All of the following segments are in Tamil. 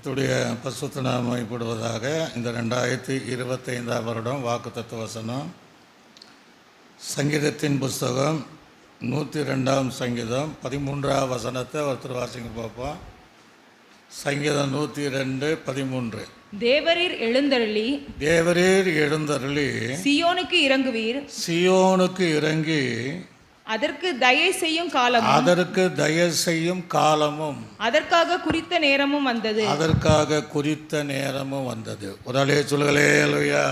கர்த்தருடைய பரிசுத்த நாமம் மகிமைப்படுவதாக. இந்த 2025 வருடம் வாக்குத்தத்த வசனம் சங்கீதத்தின் புஸ்தகம் 102 சங்கீதம் 13 வசனத்தை ஒருத்தர் வாசிங்க பார்ப்போம். சங்கீதம் 102:13. தேவரீர் எழுந்தருளி சியோனுக்கு இறங்குவீர், சியோனுக்கு இறங்கி அதற்கு தயை செய்யும் காலமும் அதற்காக குறித்த நேரமும் வந்தது. ஒரு அலே சொல்லுகளே அல்லையா.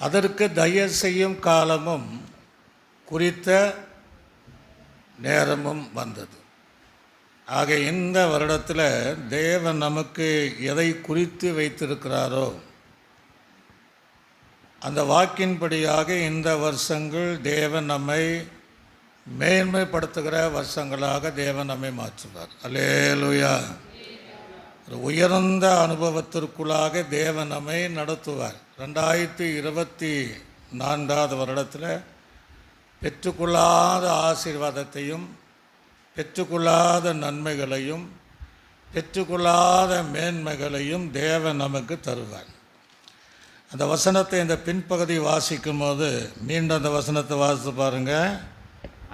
அதற்கு தயை செய்யும் காலமும் குறித்த நேரமும் வந்தது. ஆக இந்த வருடத்தில் தேவன் நமக்கு எதை குறித்து வைத்திருக்கிறாரோ அந்த வாக்கின்படியாக இந்த வருஷங்கள் தேவன் நம்மை மேன்மைப்படுத்துகிற வருஷங்களாக தேவன் நம்மை மாற்றுவார். அல்லேலூயா. ஒரு உயர்ந்த அனுபவத்திற்குள்ளாக தேவன் நம்மை நடத்துவார். 2024 வருடத்தில் பெற்றுக்கொள்ளாத ஆசீர்வாதத்தையும் பெற்றுக்கொள்ளாத நன்மைகளையும் பெற்றுக்கொள்ளாத மேன்மைகளையும் தேவன் நமக்கு தருவார். அந்த வசனத்தை இந்த பின்பகுதி வாசிக்கும் போது மீண்டும் அந்த வசனத்தை வாசித்து பாருங்க.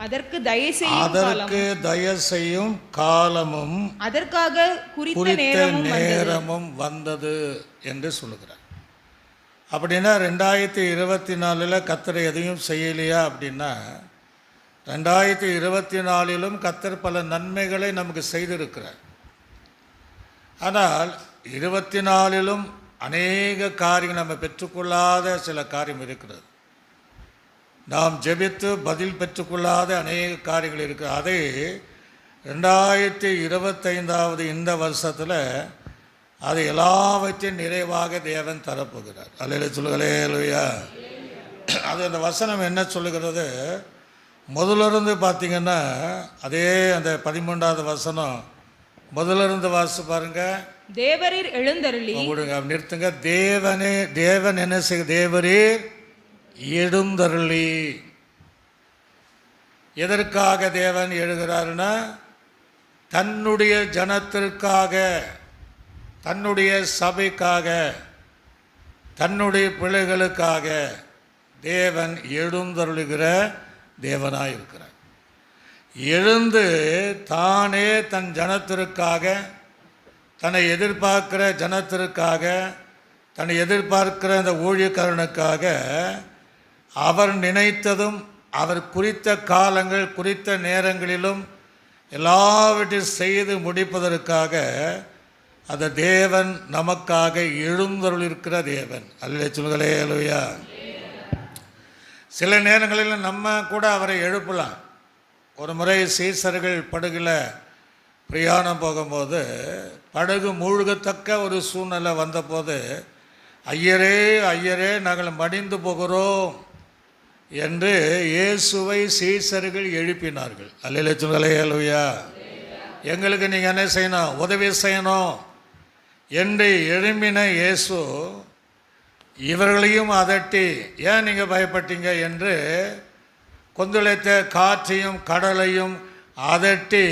அதற்கு தயை செய்யும் காலமும் அதற்காக குறித்த நேரமும் வந்தது என்று சொல்லுகிறார். அப்படின்னா 2024 கர்த்தர் எதையும் செய்யலையா அப்படின்னா, 2024 கர்த்தர் பல நன்மைகளை நமக்கு செய்திருக்கிறார். ஆனால் 24 அநேக காரியங்கள் நம்ம பெற்றுக்கொள்ளாத சில காரியம் இருக்கிறது. நாம் ஜெபித்து பதில் பெற்றுக்கொள்ளாத அநேக காரியங்கள் இருக்கிறது. அதை 2025 இந்த வருஷத்தில் அது எல்லாவற்றையும் நிறைவாக தேவன் தரப்போகிறார். அல்லேலூயா சொல்லுங்களே அல்லேலூயா. அது அந்த வசனம் என்ன சொல்லுகிறது? முதலிருந்து பார்த்தீங்கன்னா அதே அந்த 13வது வசனம் முதலிருந்து வாசித்து பாருங்க. தேவரீர் எழுந்தருளி நிறுத்துங்க. தேவன் என்ன செய்ய? தேவரீர் எழுந்தருளி. எதற்காக தேவன் எழுகிறாருன்னா, தன்னுடைய ஜனத்திற்காக, தன்னுடைய சபைக்காக, தன்னுடைய பிள்ளைகளுக்காக தேவன் எழுந்தருளுகிற தேவனாய் இருக்கிறார். எழுந்து தானே தன் ஜனத்திற்காக, தன்னை எதிர்பார்க்கிற ஜனத்திற்காக, தன்னை எதிர்பார்க்கிற அந்த ஊழியக்காரனுக்காக அவர் நினைத்ததும் அவர் குறித்த காலங்கள் குறித்த நேரங்களிலும் எல்லாவற்றையும் செய்து முடிப்பதற்காக அந்த தேவன் நமக்காக எழுந்தருளிருக்கிற தேவன். அல்லேலூயா சொல்லுங்களே அல்லேலூயா. சில நேரங்களில் நம்ம கூட அவரை எழுப்பலாம். ஒரு முறை சீசர்கள் படகுல பிரயாணம் போகும்போது படகு மூழ்கத்தக்க ஒரு சூழ்நிலை வந்தபோது, ஐயரே ஐயரே நாங்கள் மடிந்து போகிறோம் என்று இயேசுவை சீசர்கள் எழுப்பினார்கள். அல்லேலூயா சொல்லுங்களே அல்லேலூயா. எங்களுக்கு நீங்கள் என்ன செய்யணும்? உதவி செய்யணும் என்று எழும்பின இயேசு இவர்களையும் அதட்டி, ஏன் நீங்கள் பயப்பட்டீங்க என்று கொந்தளித்த காற்றையும் கடலையும் அதட்டி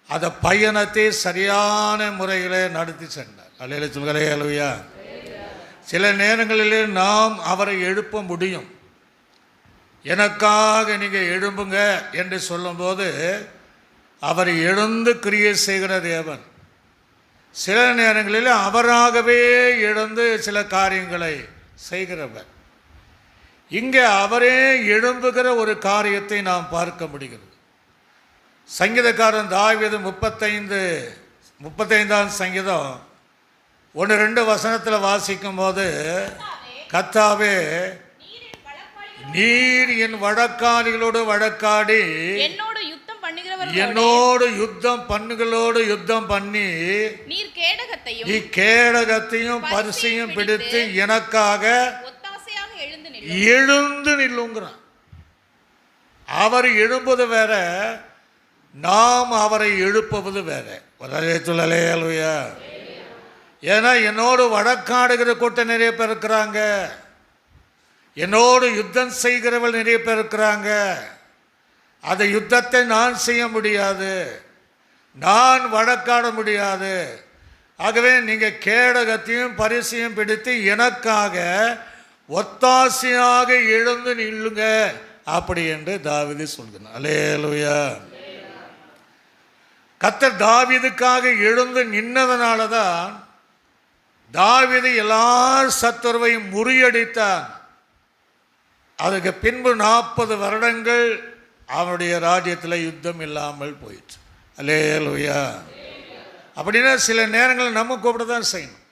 அந்த பயணத்தை சரியான முறையில் நடத்தி சென்றார். அல்லேலூயா சொல்லுங்களே அல்லேலூயா. சில நேரங்களிலே நாம் அவரை எழுப்ப முடியும். எனக்காக நீங்கள் எழும்புங்க என்று சொல்லும்போது அவர் எழுந்து கிரியை செய்கிற தேவன். சில நேரங்களில் அவராகவே எழுந்து சில காரியங்களை செய்கிறவர். இங்கே அவரே எழும்புகிற ஒரு காரியத்தை நாம் பார்க்க முடிகிறது. சங்கீதக்காரன் தாவீது 35 சங்கீதம் 1-2 வசனத்தில் வாசிக்கும் போது, கர்த்தாவே நீர் என் வழக்காளிகளோடு வழக்காடி என்னோடு யுத்தம் பண்ணி நீ கேடகத்தையும் பரிசையும் பிடித்து எனக்காக எழுந்து நில்லுங்கிறான். அவர் எழும்புவது வேற, நாம் அவரை எழுப்புவது வேற. சொல்லலே அல்லேலூயா. ஏன்னா என்னோடு வழக்காடுகிற கூட்டம் நிறைய பேர் இருக்கிறாங்க, என்னோடு யுத்தம் செய்கிறவர்கள் நிறைய பேர் இருக்கிறாங்க. அந்த யுத்தத்தை நான் செய்ய முடியாது, நான் வழக்காட முடியாது, ஆகவே நீங்கள் கேடகத்தையும் பரிசையும் பிடித்து எனக்காக ஒத்தாசையாக எழுந்து நில்லுங்க அப்படி என்று தாவீது சொல்கிறார். அல்லேலூயா. கர்த்தர் தாவீதுக்காக எழுந்து நின்னதனால தான் தாவீது எல்லா சத்துருவையும் முறியடித்தான். அதுக்கு பின்பு 40 வருடங்கள் அவனுடைய ராஜ்யத்தில் யுத்தம் இல்லாமல் போயிடுச்சு. அல்லேலூயா. அப்படின்னா சில நேரங்களில் நம்ம கூப்பிட தான் செய்யணும்.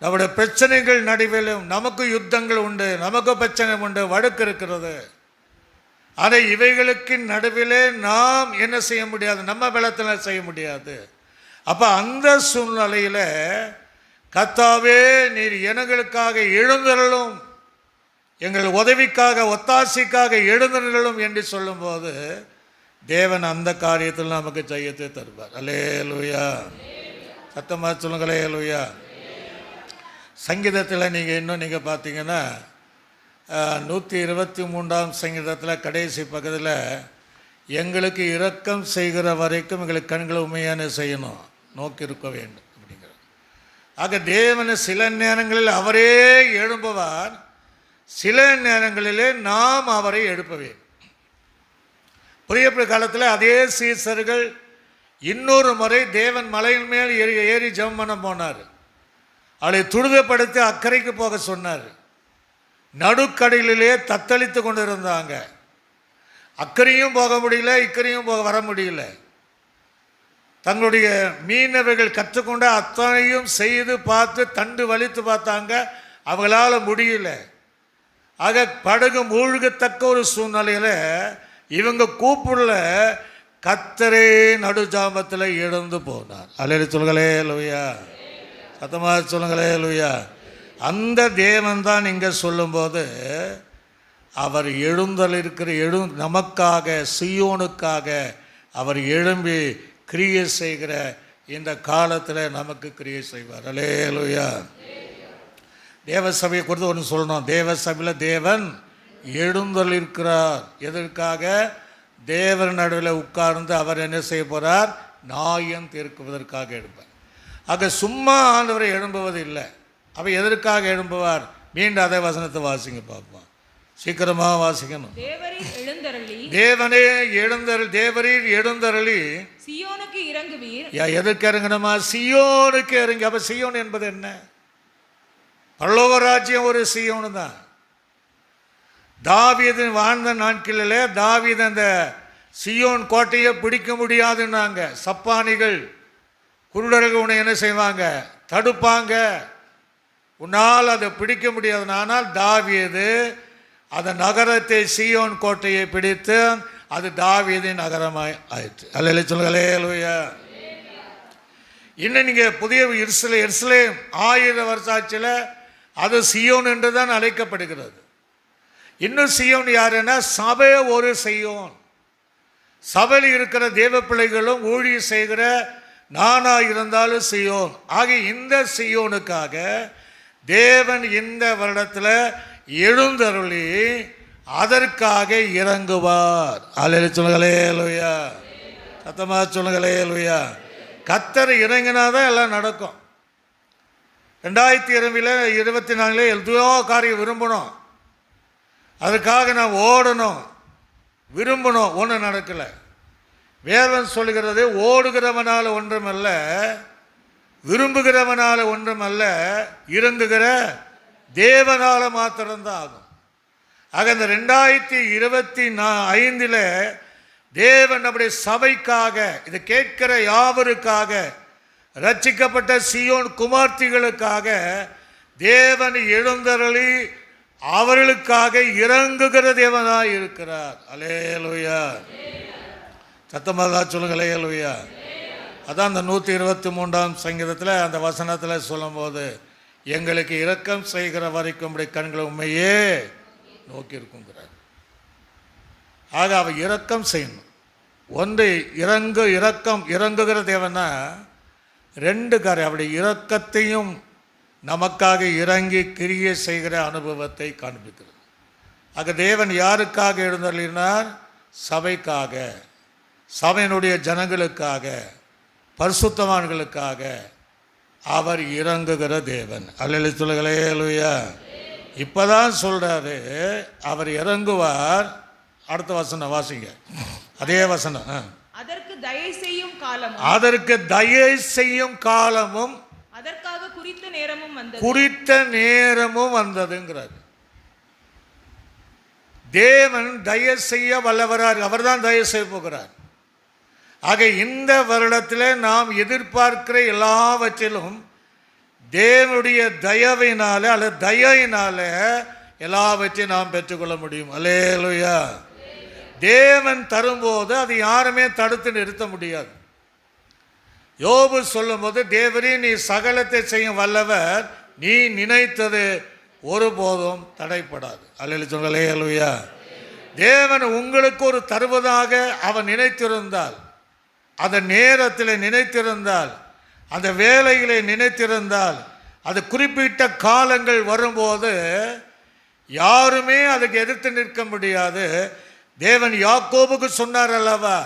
நம்முடைய பிரச்சனைகள் நடுவிலும் நமக்கு யுத்தங்கள் உண்டு, நமக்கு பிரச்சனை உண்டு, வழக்கு இருக்கிறது. ஆனால் இவைகளுக்கு நடுவிலே நாம் என்ன செய்ய முடியாது, நம்ம பலத்தில் செய்ய முடியாது. அப்போ அந்த சூழ்நிலையில் கர்த்தாவே நீர் எங்களுக்காக எழுந்தருளும், எங்கள் உதவிக்காக ஒத்தாசைக்காக எழுந்தருளும் என்று சொல்லும்போது தேவன் அந்த காரியத்தில் நமக்கு ஜெயத்தை தருவார். அல்லேலூயா. சத்தமாக சொல்லுங்க அல்லேலூயா. சங்கீதத்தில் நீங்கள் பார்த்தீங்கன்னா 123ஆம் சங்கீதத்தில் கடைசி பக்கத்தில் எங்களுக்கு இரக்கம் செய்கிற வரைக்கும் எங்களுக்கு கண்களை உண்மையான செய்யணும், நோக்கி இருக்க வேண்டும் அப்படிங்கிறார். ஆக தேவனை சில நேரங்களில் அவரே எழும்புவார், சில நேரங்களிலே நாம் அவரை எழுப்ப வேண்டும். புதிய காலத்தில் அதே சீசர்கள் இன்னொரு முறை தேவன் மலையின் மேல் ஏறி ஜெபம் பண்ண போனார். அவளை துரிதப்படுத்தி அக்கறைக்கு போக சொன்னார். நடுக்கடலிலே தத்தளித்து கொண்டு இருந்தாங்க. அக்கறையும் போக முடியல, இக்கரையும் வர முடியல. தங்களுடைய மீனவர்கள் கற்றுக்கொண்ட அத்தனையும் செய்து பார்த்து தண்டு வலித்து பார்த்தாங்க, அவங்களால முடியல. ஆக படகு மூழ்கத்தக்க ஒரு சூழ்நிலையில் இவங்க கூப்பிடல, கர்த்தரே நடுஜாமத்தில் எழுந்து போனார். அல்லேலூயா சொல்லுங்களே லூயா. சத்தமாக சொல்லுங்களே லூயா. அந்த தேவன் தான் இங்கே சொல்லும்போது அவர் நமக்காக சீயோனுக்காக அவர் எழும்பி கிரியை செய்கிற இந்த காலத்தில் நமக்கு கிரியை செய்வார். அல்லேலூயா. தேவ சபையை குறித்து ஒன்று சொல்லணும். தேவ சபையில் தேவன் எழுந்தருளிருக்கிறார். எதற்காக? தேவன் நடுவில் உட்கார்ந்து அவர் என்ன செய்ய போகிறார்? நியாயம் தீர்க்குவதற்காக எழுப்பார். ஆக சும்மா ஆண்டவரை எழும்புவது இல்லை. அப்போ எதற்காக எழும்புவார்? மீண்டும் அதே வசனத்தை வாசிங்க பார்ப்போம். சீக்கிரமாக வாசிக்கணும். தேவனே தேவரீர் எழுந்தருளி சீயோனுக்கு இறங்குவீர். எதற்கு இறங்கணுமா? சீயோனுக்கு இறங்கி. அப்போ சீயோன் என்பது என்ன? பரலோக ராஜ்யம் ஒரு சீயோனு தான். தாவீது வாழ்ந்த நாட்களில் தாவீது அந்த சீயோன் கோட்டையை பிடிக்க முடியாதுன்னாங்க. சப்பானிகள் குருடர்கள் உன்னை என்ன செய்வாங்க? தடுப்பாங்க. உன்னால் அதை பிடிக்க முடியாது. ஆனால் தாவீது அந்த நகரத்தை சீயோன் கோட்டையை பிடித்து அது தாவீதின் நகரமாய் ஆயிற்று. அல்லேலூயா சொல்லுங்களே லூயா. இன்னும் நீங்கள் புதிய எருசலேம் 1000 வருஷம் ஆட்சியில் அது சீயோன் என்று தான் அழைக்கப்படுகிறது. இன்னும் சீயோன் யாருன்னா சபை ஒரு சீயோன். சபையில் இருக்கிற தேவ பிள்ளைகளும் ஊழியம் செய்கிற நானா இருந்தாலும் சீயோன். ஆக இந்த சீயோனுக்காக தேவன் இந்த வருடத்தில் எழுந்தருளி அதற்காக இறங்குவார். அல்லேலூயா சொல்லுங்களே லூயா. சத்தமாக சொல்லுங்களே லூயா. கர்த்தர் இறங்கினாதான் எல்லாம் நடக்கும். 2024 எதுவோ காரியம் விரும்பணும், அதுக்காக நான் ஓடணும், விரும்பணும், ஒன்றும் நடக்கலை. வேதம் சொல்லுகிறது, ஓடுகிறவனால ஒன்றுமல்ல, விரும்புகிறவனால ஒன்றுமல்ல, இறங்குகிற தேவனால மாத்திரம்தான் ஆகும். ஆக இந்த 2025 தேவன் நம்முடைய சபைக்காக, இதை கேட்கிற யாவருக்காக, ரட்சிக்கப்பட்ட சீயோன் குமார்த்திகளுக்காக தேவன் எழுந்தருளி அவர்களுக்காக இறங்குகிற தேவனாய் இருக்கிறார். அல்லேலூயா. சத்தமாக சொல்லுங்க அல்லேலூயா. அதான் அந்த 123ஆம் சங்கீதத்தில் அந்த வசனத்தில் சொல்லும்போது எங்களுக்கு இரக்கம் செய்கிற வரைக்கும் உடைய கண்களை உண்மையே நோக்கி இருக்குங்கிறார். ஆக அவர் இரக்கம் செய்யணும். ஒன்று இறங்குகிற தேவனா 2 காரியம். அவருடைய இரக்கத்தையும் நமக்காக இறங்கி கிரியை செய்கிற அனுபவத்தை காண்பிக்கிறது. ஆக தேவன் யாருக்காக எழுந்தருளினார்? சபைக்காக, சபையினுடைய ஜனங்களுக்காக, பரிசுத்தவான்களுக்காக, அவர் இறங்குகிற தேவன். அல்லேலூயா சொல்லுங்களே. அல்லேலூயா. இப்பதான் சொல்றாரு அவர் இறங்குவார். அடுத்த வசனம் வாசிங்க, அதே வசனம். அதற்கு தயை செய்யும் காலமும், அதற்கு தயை செய்யும் காலமும், அதற்காக குறித்த நேரமும் வந்தது, குறித்த நேரமும் வந்ததுங்கிறார். தேவன் தயை செய்ய வல்லவரார். அவர் தான் தயை செய்ய போகிறார். ஆக இந்த வருடத்தில் நாம் எதிர்பார்க்கிற எல்லாவற்றிலும் தேவனுடைய தயவினால அல்லது தயையினால எல்லாவற்றையும் நாம் பெற்றுக்கொள்ள முடியும். அல்லேலூயா. தேவன் தரும்போது அது யாருமே தடுத்து நிறுத்த முடியாது. யோபு சொல்லும்போது, தேவரே நீ சகலத்தை செய்யும் வல்லவர், நீ நினைத்தது ஒருபோதும் தடைப்படாது. அல்லேலூயா. தேவன் உங்களுக்கு ஒரு தருவதாக அவன் நினைத்திருந்தால், அந்த நேரத்தில் நினைத்திருந்தால், அந்த வேலைகளை நினைத்திருந்தால், அது குறிப்பிட்ட காலங்கள் வரும்போது யாருமே அதுக்கு எதிர்த்து நிற்க முடியாது. தேவன் யாக்கோபுக்கு சொன்னார் அல்லவா,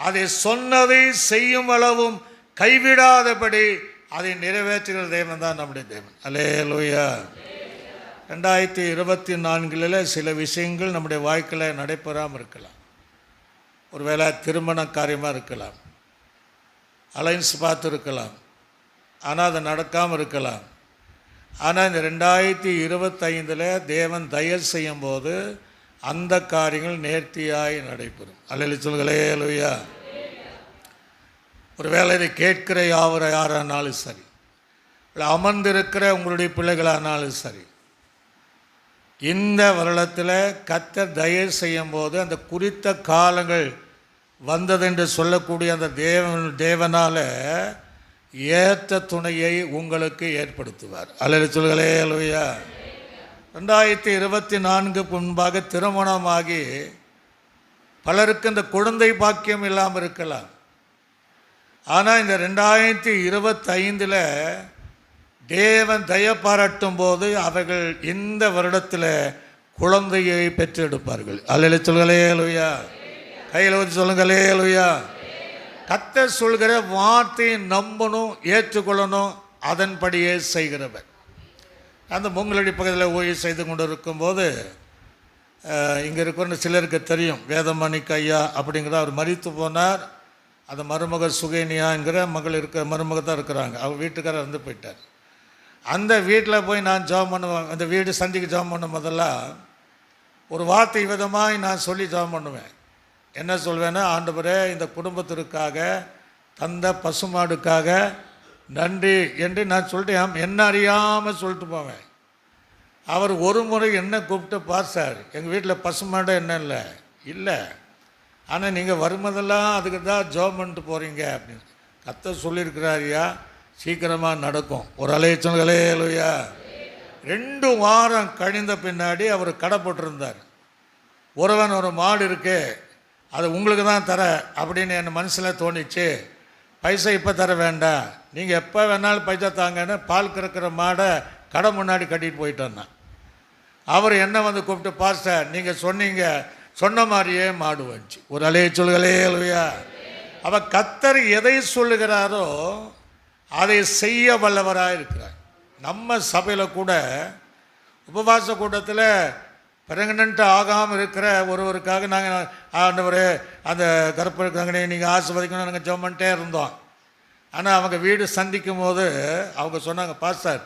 அதை சொன்னதை செய்யும் அளவும் கைவிடாதபடி அதை நிறைவேற்றுகிற தேவன் தான் நம்முடைய தேவன். அல்லேலூயா. 2024 சில விஷயங்கள் நம்முடைய வாழ்க்கையில் நடைபெறாமல் இருக்கலாம். ஒருவேளை திருமண காரியமாக இருக்கலாம், அலைன்ஸ் பார்த்து இருக்கலாம், ஆனால் அது நடக்காமல் இருக்கலாம். ஆனால் இந்த 2025 தேவன் தயவு செய்யும் போது அந்த காரியங்கள் நேர்த்தியாய் நடைபெறும். அல்லேலூயா சொல்லுங்களே. அல்லேலூயா. ஒருவேளை இதை கேட்கிற யாரானாலும் சரி, அமர்ந்திருக்கிற உங்களுடைய பிள்ளைகளானாலும் சரி, இந்த வருடத்தில் கர்த்தர் தயவு செய்யும் போது அந்த குறித்த காலங்கள் வந்தது என்று சொல்லக்கூடிய அந்த தேவனால் ஏற்ற துணையை உங்களுக்கு ஏற்படுத்துவார். அல்லேலூயா சொல்லுங்களே. அல்லேலூயா. 2024 முன்பாக திருமணமாகி பலருக்கு இந்த குழந்தை பாக்கியம் இல்லாமல் இருக்கலாம். ஆனால் இந்த 2025 தேவன் தய பாராட்டும் போது அவர்கள் இந்த வருடத்தில் குழந்தையை பெற்றெடுப்பார்கள். அல்லேலூயா சொல்லுங்களே. அல்லேலூயா. கையில் வந்து சொல்லுங்களே. அல்லேலூயா. கர்த்தர் சொல்கிற வார்த்தையை நம்பணும், ஏற்றுக்கொள்ளணும், அதன்படியே செய்கிறவர். அந்த மூங்கலடி பக்கத்தில் ஓய்வு செய்து கொண்டு இருக்கும்போது இங்கே இருக்கிற சிலருக்கு தெரியும், வேதமணிக்கு ஐயா அப்படிங்கிற அவர் மரித்து போனார். அந்த மருமகள் சுகேனியாங்கிற மருமக தான் இருக்கிறாங்க. அவர் வீட்டுக்காரர் இருந்து போயிட்டார். அந்த வீட்டில் போய் நான் ஜெபம் பண்ணுவேன். அந்த வீடு சந்திக்கு ஜெபம் பண்ண முதல்ல ஒரு வார்த்தை விதமாக நான் சொல்லி ஜெபம் பண்ணுவேன். என்ன சொல்வேன்னா, ஆண்டவரே இந்த குடும்பத்திற்காக தந்த பசுமாடுக்காக நன்றி என்று நான் சொல்லிட்டு என்ன அறியாமல் சொல்லிட்டு போவேன். அவர் ஒரு முறை என்ன கூப்பிட்டு பார், எங்கள் வீட்டில் பசுமாடு என்ன இல்லை, ஆனால் நீங்கள் வரும்போதெல்லாம் அதுக்கு தான் ஜெபம் பண்ணிட்டு போகிறீங்க அப்படின்னு கர்த்தர் சொல்லியிருக்கிறாரியா, சீக்கிரமாக நடக்கும். ஒரு அலைச்சல்களே. அல்லேலூயா. 2 வாரம் கழிந்த பின்னாடி அவர் கடை போட்டிருந்தார். ஒருவன் ஒரு மாடு இருக்கு, அது உங்களுக்கு தான் தர அப்படின்னு என் மனசில் தோணிச்சு. பைசா இப்போ தர வேண்டாம், நீங்கள் எப்போ வேணாலும் பைசா தாங்கன்னு பால் கறக்கிற மாடை கடை முன்னாடி கட்டிட்டு போயிட்டோன்னா அவர் என்ன வந்து கூப்பிட்டு, பாஸ்டர் நீங்கள் சொன்னீங்க, சொன்ன மாதிரியே மாடு வந்துச்சு. ஒரு அலைச்சல்களே. அல்லேலூயா. அவள் கர்த்தர் எதை சொல்லுகிறாரோ அதை செய்ய வல்லவராக இருக்கிறார். நம்ம சபையில் கூட உபவாச கூட்டத்தில் பிரெக்னென்ட் ஆகாமல் இருக்கிற ஒருவருக்காக நாங்கள் ஆண்டவரே அந்த கருப்பு கங்கனை நீங்கள் ஆசீர்வதிக்கணும் நாங்கள் ஜெபம் பண்ணிட்டே இருந்தோம். ஆனால் அவங்க வீடு சந்திக்கும் போது அவங்க சொன்னாங்க, பாஸ்டர்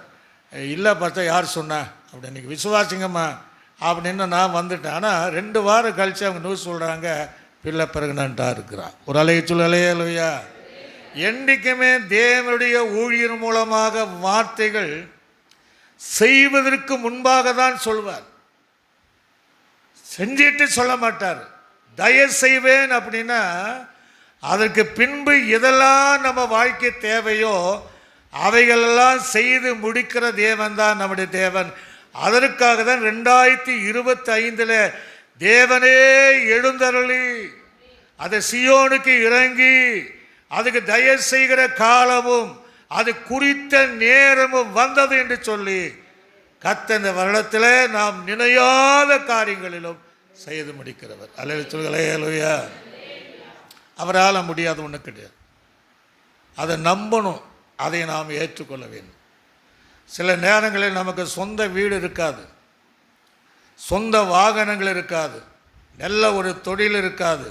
இல்லை பாஸ்டர், யார் சொன்னா அப்படி நீங்கள் விசுவாசிங்கம்மா அப்படின்னு நான் வந்துட்டேன். ஆனால் 2 வாரம் கழித்து அவங்க நியூஸ் சொல்கிறாங்க, பிள்ளை பிரெக்னென்ட்டாக இருக்கிறான். ஒரு அலையா. என்றைக்குமே தேவனுடைய ஊழியர் மூலமாக வார்த்தைகள் செய்வதற்கு முன்பாக தான் சொல்வார், செஞ்சிட்டு சொல்ல மாட்டார். தயவு செய்வேன் அப்படின்னா அதற்கு பின்பு எதெல்லாம் நம்ம வாழ்க்கை தேவையோ அவைகளெல்லாம் செய்து முடிக்கிற தேவன் தான் நம்முடைய தேவன். அதற்காக தான் 2025 தேவனே எழுந்தருளி அதை சியோனுக்கு இறங்கி அதுக்கு தயவு செய்கிற காலமும் அது குறித்த நேரமும் வந்தது என்று சொல்லி கர்த்தர் இந்த வருடத்தில் நாம் நினையாத காரியங்களிலும் செய்து முடிக்கிறவர். அல்லேலூயா. அவரால் முடியாத ஒன்று கிடையாது. அதை நம்பணும். அதை நாம் ஏற்றுக்கொள்ள வேண்டும். சில நேரங்களில் நமக்கு சொந்த வீடு இருக்காது, சொந்த வாகனங்கள் இருக்காது, நல்ல ஒரு தொழில் இருக்காது,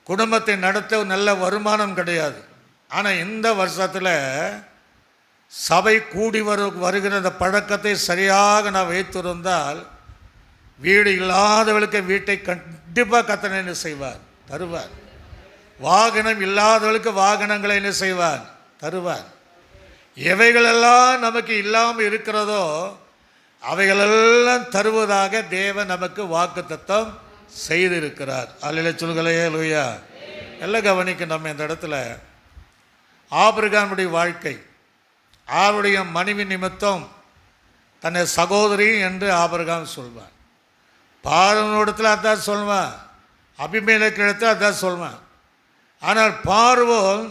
குடும்பத்தை நடத்த நல்ல வருமானம் கிடையாது. ஆனால் இந்த வருஷத்தில் சபை கூடி வருகிற அந்த பழக்கத்தை சரியாக நான் வைத்திருந்தால் வீடு இல்லாதவளுக்கு வீட்டை கண்டிப்பாக கர்த்தர் என்ன செய்வார்? தருவார். வாகனம் இல்லாதவளுக்கு வாகனங்களை என்ன செய்வார்? தருவார். எவைகளெல்லாம் நமக்கு இல்லாமல் இருக்கிறதோ அவைகளெல்லாம் தருவதாக தேவன் நமக்கு வாக்குத்தத்தம் செய்திருக்கிறார். அல்லேலூயா சொல்லுங்களே. அல்லேலூயா. எல்லாம் கவனிக்க. நம்ம இந்த இடத்துல ஆபிரகாமுடைய வாழ்க்கை, அவருடைய மனைவி நிமித்தம் தன்னை சகோதரி என்று ஆபிரகாம் சொல்வான். பார்வோனிடத்தில் அதான் சொல்வான், அபிமெலேக்கிடத்தில் அதான் சொல்வான். ஆனால் பார்வோன்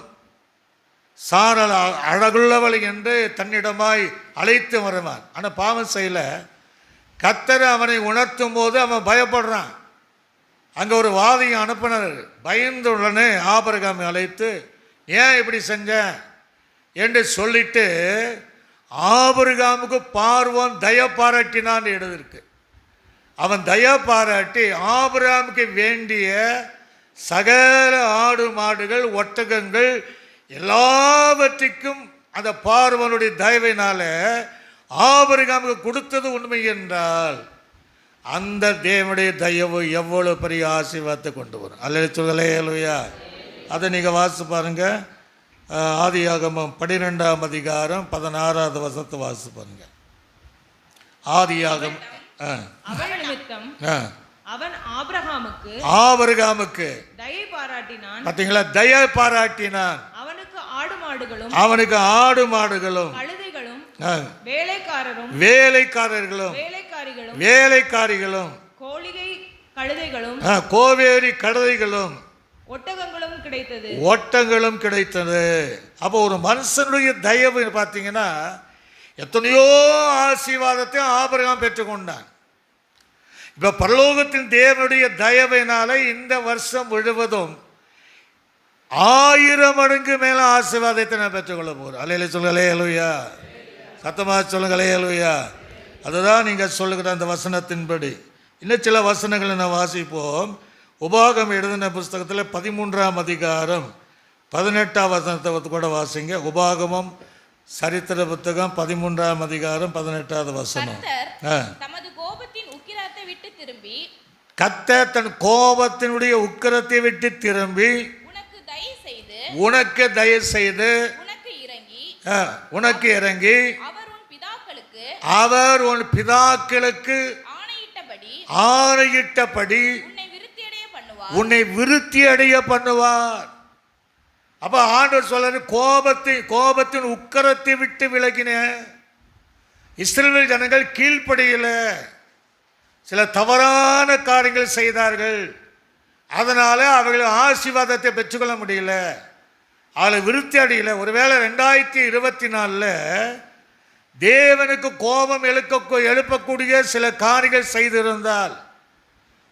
சாராள் அழகுள்ளவள் என்று தன்னிடமாய் அழைத்து வருவான். ஆனால் பாவம் செய்யல. கர்த்தர் அவனை உணர்த்தும் போது அவன் பயப்படுறான். அங்கே ஒரு வாதியை அனுப்பினர். பயந்த உடனே ஆபிரகாமை அழைத்து, ஏன் இப்படி செஞ்ச என்று சொல்லிட்டு ஆபிரகாமுக்கு பார்வோன் தய பாராட்டினான் எழுதிருக்கு. அவன் தய பாராட்டி ஆபிரகாமுக்கு வேண்டிய சகல ஆடு மாடுகள் ஒட்டகங்கள் எல்லாவற்றுக்கும் அந்த பார்வனுடைய தயவினால ஆபிரகாமுக்கு கொடுத்தது உண்மை என்றால் அந்த தேவனுடைய தயவு எவ்வளவு பெரிய ஆசீர்வாதத்தை கொண்டு வரும். அல்லேலூயா. அதை நீங்கள் வாசித்து பாருங்க. ஆதியாகமம் 12ஆம் அதிகாரம் 16வது வசனத்தை வாசித்து பாருங்க. ஆதியாகமம் அவன் ஆபிரகாமுக்கு தயை பாராட்டினான். பார்த்தீங்களா? தயை பாராட்டினான். அவனுக்கு ஆடு மாடுகளும் கழுதைகளும் வேலைக்காரிகளும் கோவேரி கழுதைகளும் ஒட்டங்களும் கிடைத்தது. அப்போ ஒரு மனுஷனுடைய தயவு பார்த்தீங்கன்னா எத்தனையோ ஆசீர்வாதத்தையும் ஆபிரகாம் பெற்றுக்கொண்டான். இப்போ பரலோகத்தின் தேவனுடைய தயவினால இந்த வருஷம் முழுவதும் 1000 மடங்கு மேலே ஆசீர்வாதத்தை நான் பெற்றுக்கொள்ள போகிறேன். அல்லேலூயா சொல்லுங்களே. அல்லேலூயா. சத்தமாக சொல்லுங்களே. அல்லேலூயா. அதுதான் நீங்கள் சொல்லுகிற அந்த வசனத்தின்படி. இன்னும் சில வசனங்களை நான் வாசிப்போம். உபாகமம் எழுதின புஸ்தகத்தில் 13ஆம் அதிகாரம் 18ஆம் வசனத்தை கூட வாசிங்க. உபாகமம் சரித்திர புத்தகம் 13ஆம் அதிகாரம் 18வது வசனம். கர்த்தர் தன் கோபத்தினுடைய உக்கிரத்தை விட்டு திரும்பி உனக்கு தயை செய்து உனக்கு இறங்கி அவர் உன் பிதாக்களுக்கு ஆணையிட்டபடி உன்னை விருத்தி அடைய பண்ணுவார். அப்ப ஆண்டவர் சொல்றாரு, கோபத்தின் உக்கரத்தை விட்டு விலகின இஸ்ரவேல் ஜனங்கள் கீழ்ப்படியல, சில தவறான காரியங்கள் செய்தார்கள். அதனால அவர்கள் ஆசீர்வாதத்தை பெற்றுக்கொள்ள முடியல, அவளை விருத்தி அடையல. ஒருவேளை 2024 தேவனுக்கு கோபம் எழுப்பக்கூடிய சில காரியங்கள் செய்திருந்தால்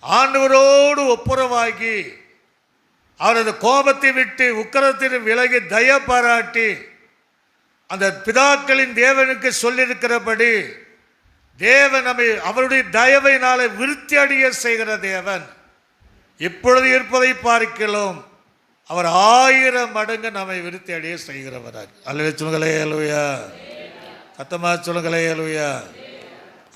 ஆண்டவரோடு ஒப்புரவாகி அவரது கோபத்தை விட்டு உக்கிரத்தில் விலகி தய பாராட்டி அந்த பிதாக்களின் தேவனுக்கு சொல்லியிருக்கிறபடி தேவன் நம்மை அவருடைய தயவினால விருத்தி அடைய செய்கிற தேவன் இப்பொழுது இருப்பதை பார்க்கிறோம். அவர் 1000 மடங்கு நம்மை விருத்தி அடைய செய்கிறவரார். அல்லேலூயா சொல்லுங்களே. அல்லேலூயா. சத்தமாக சொல்லுங்களே. அல்லேலூயா.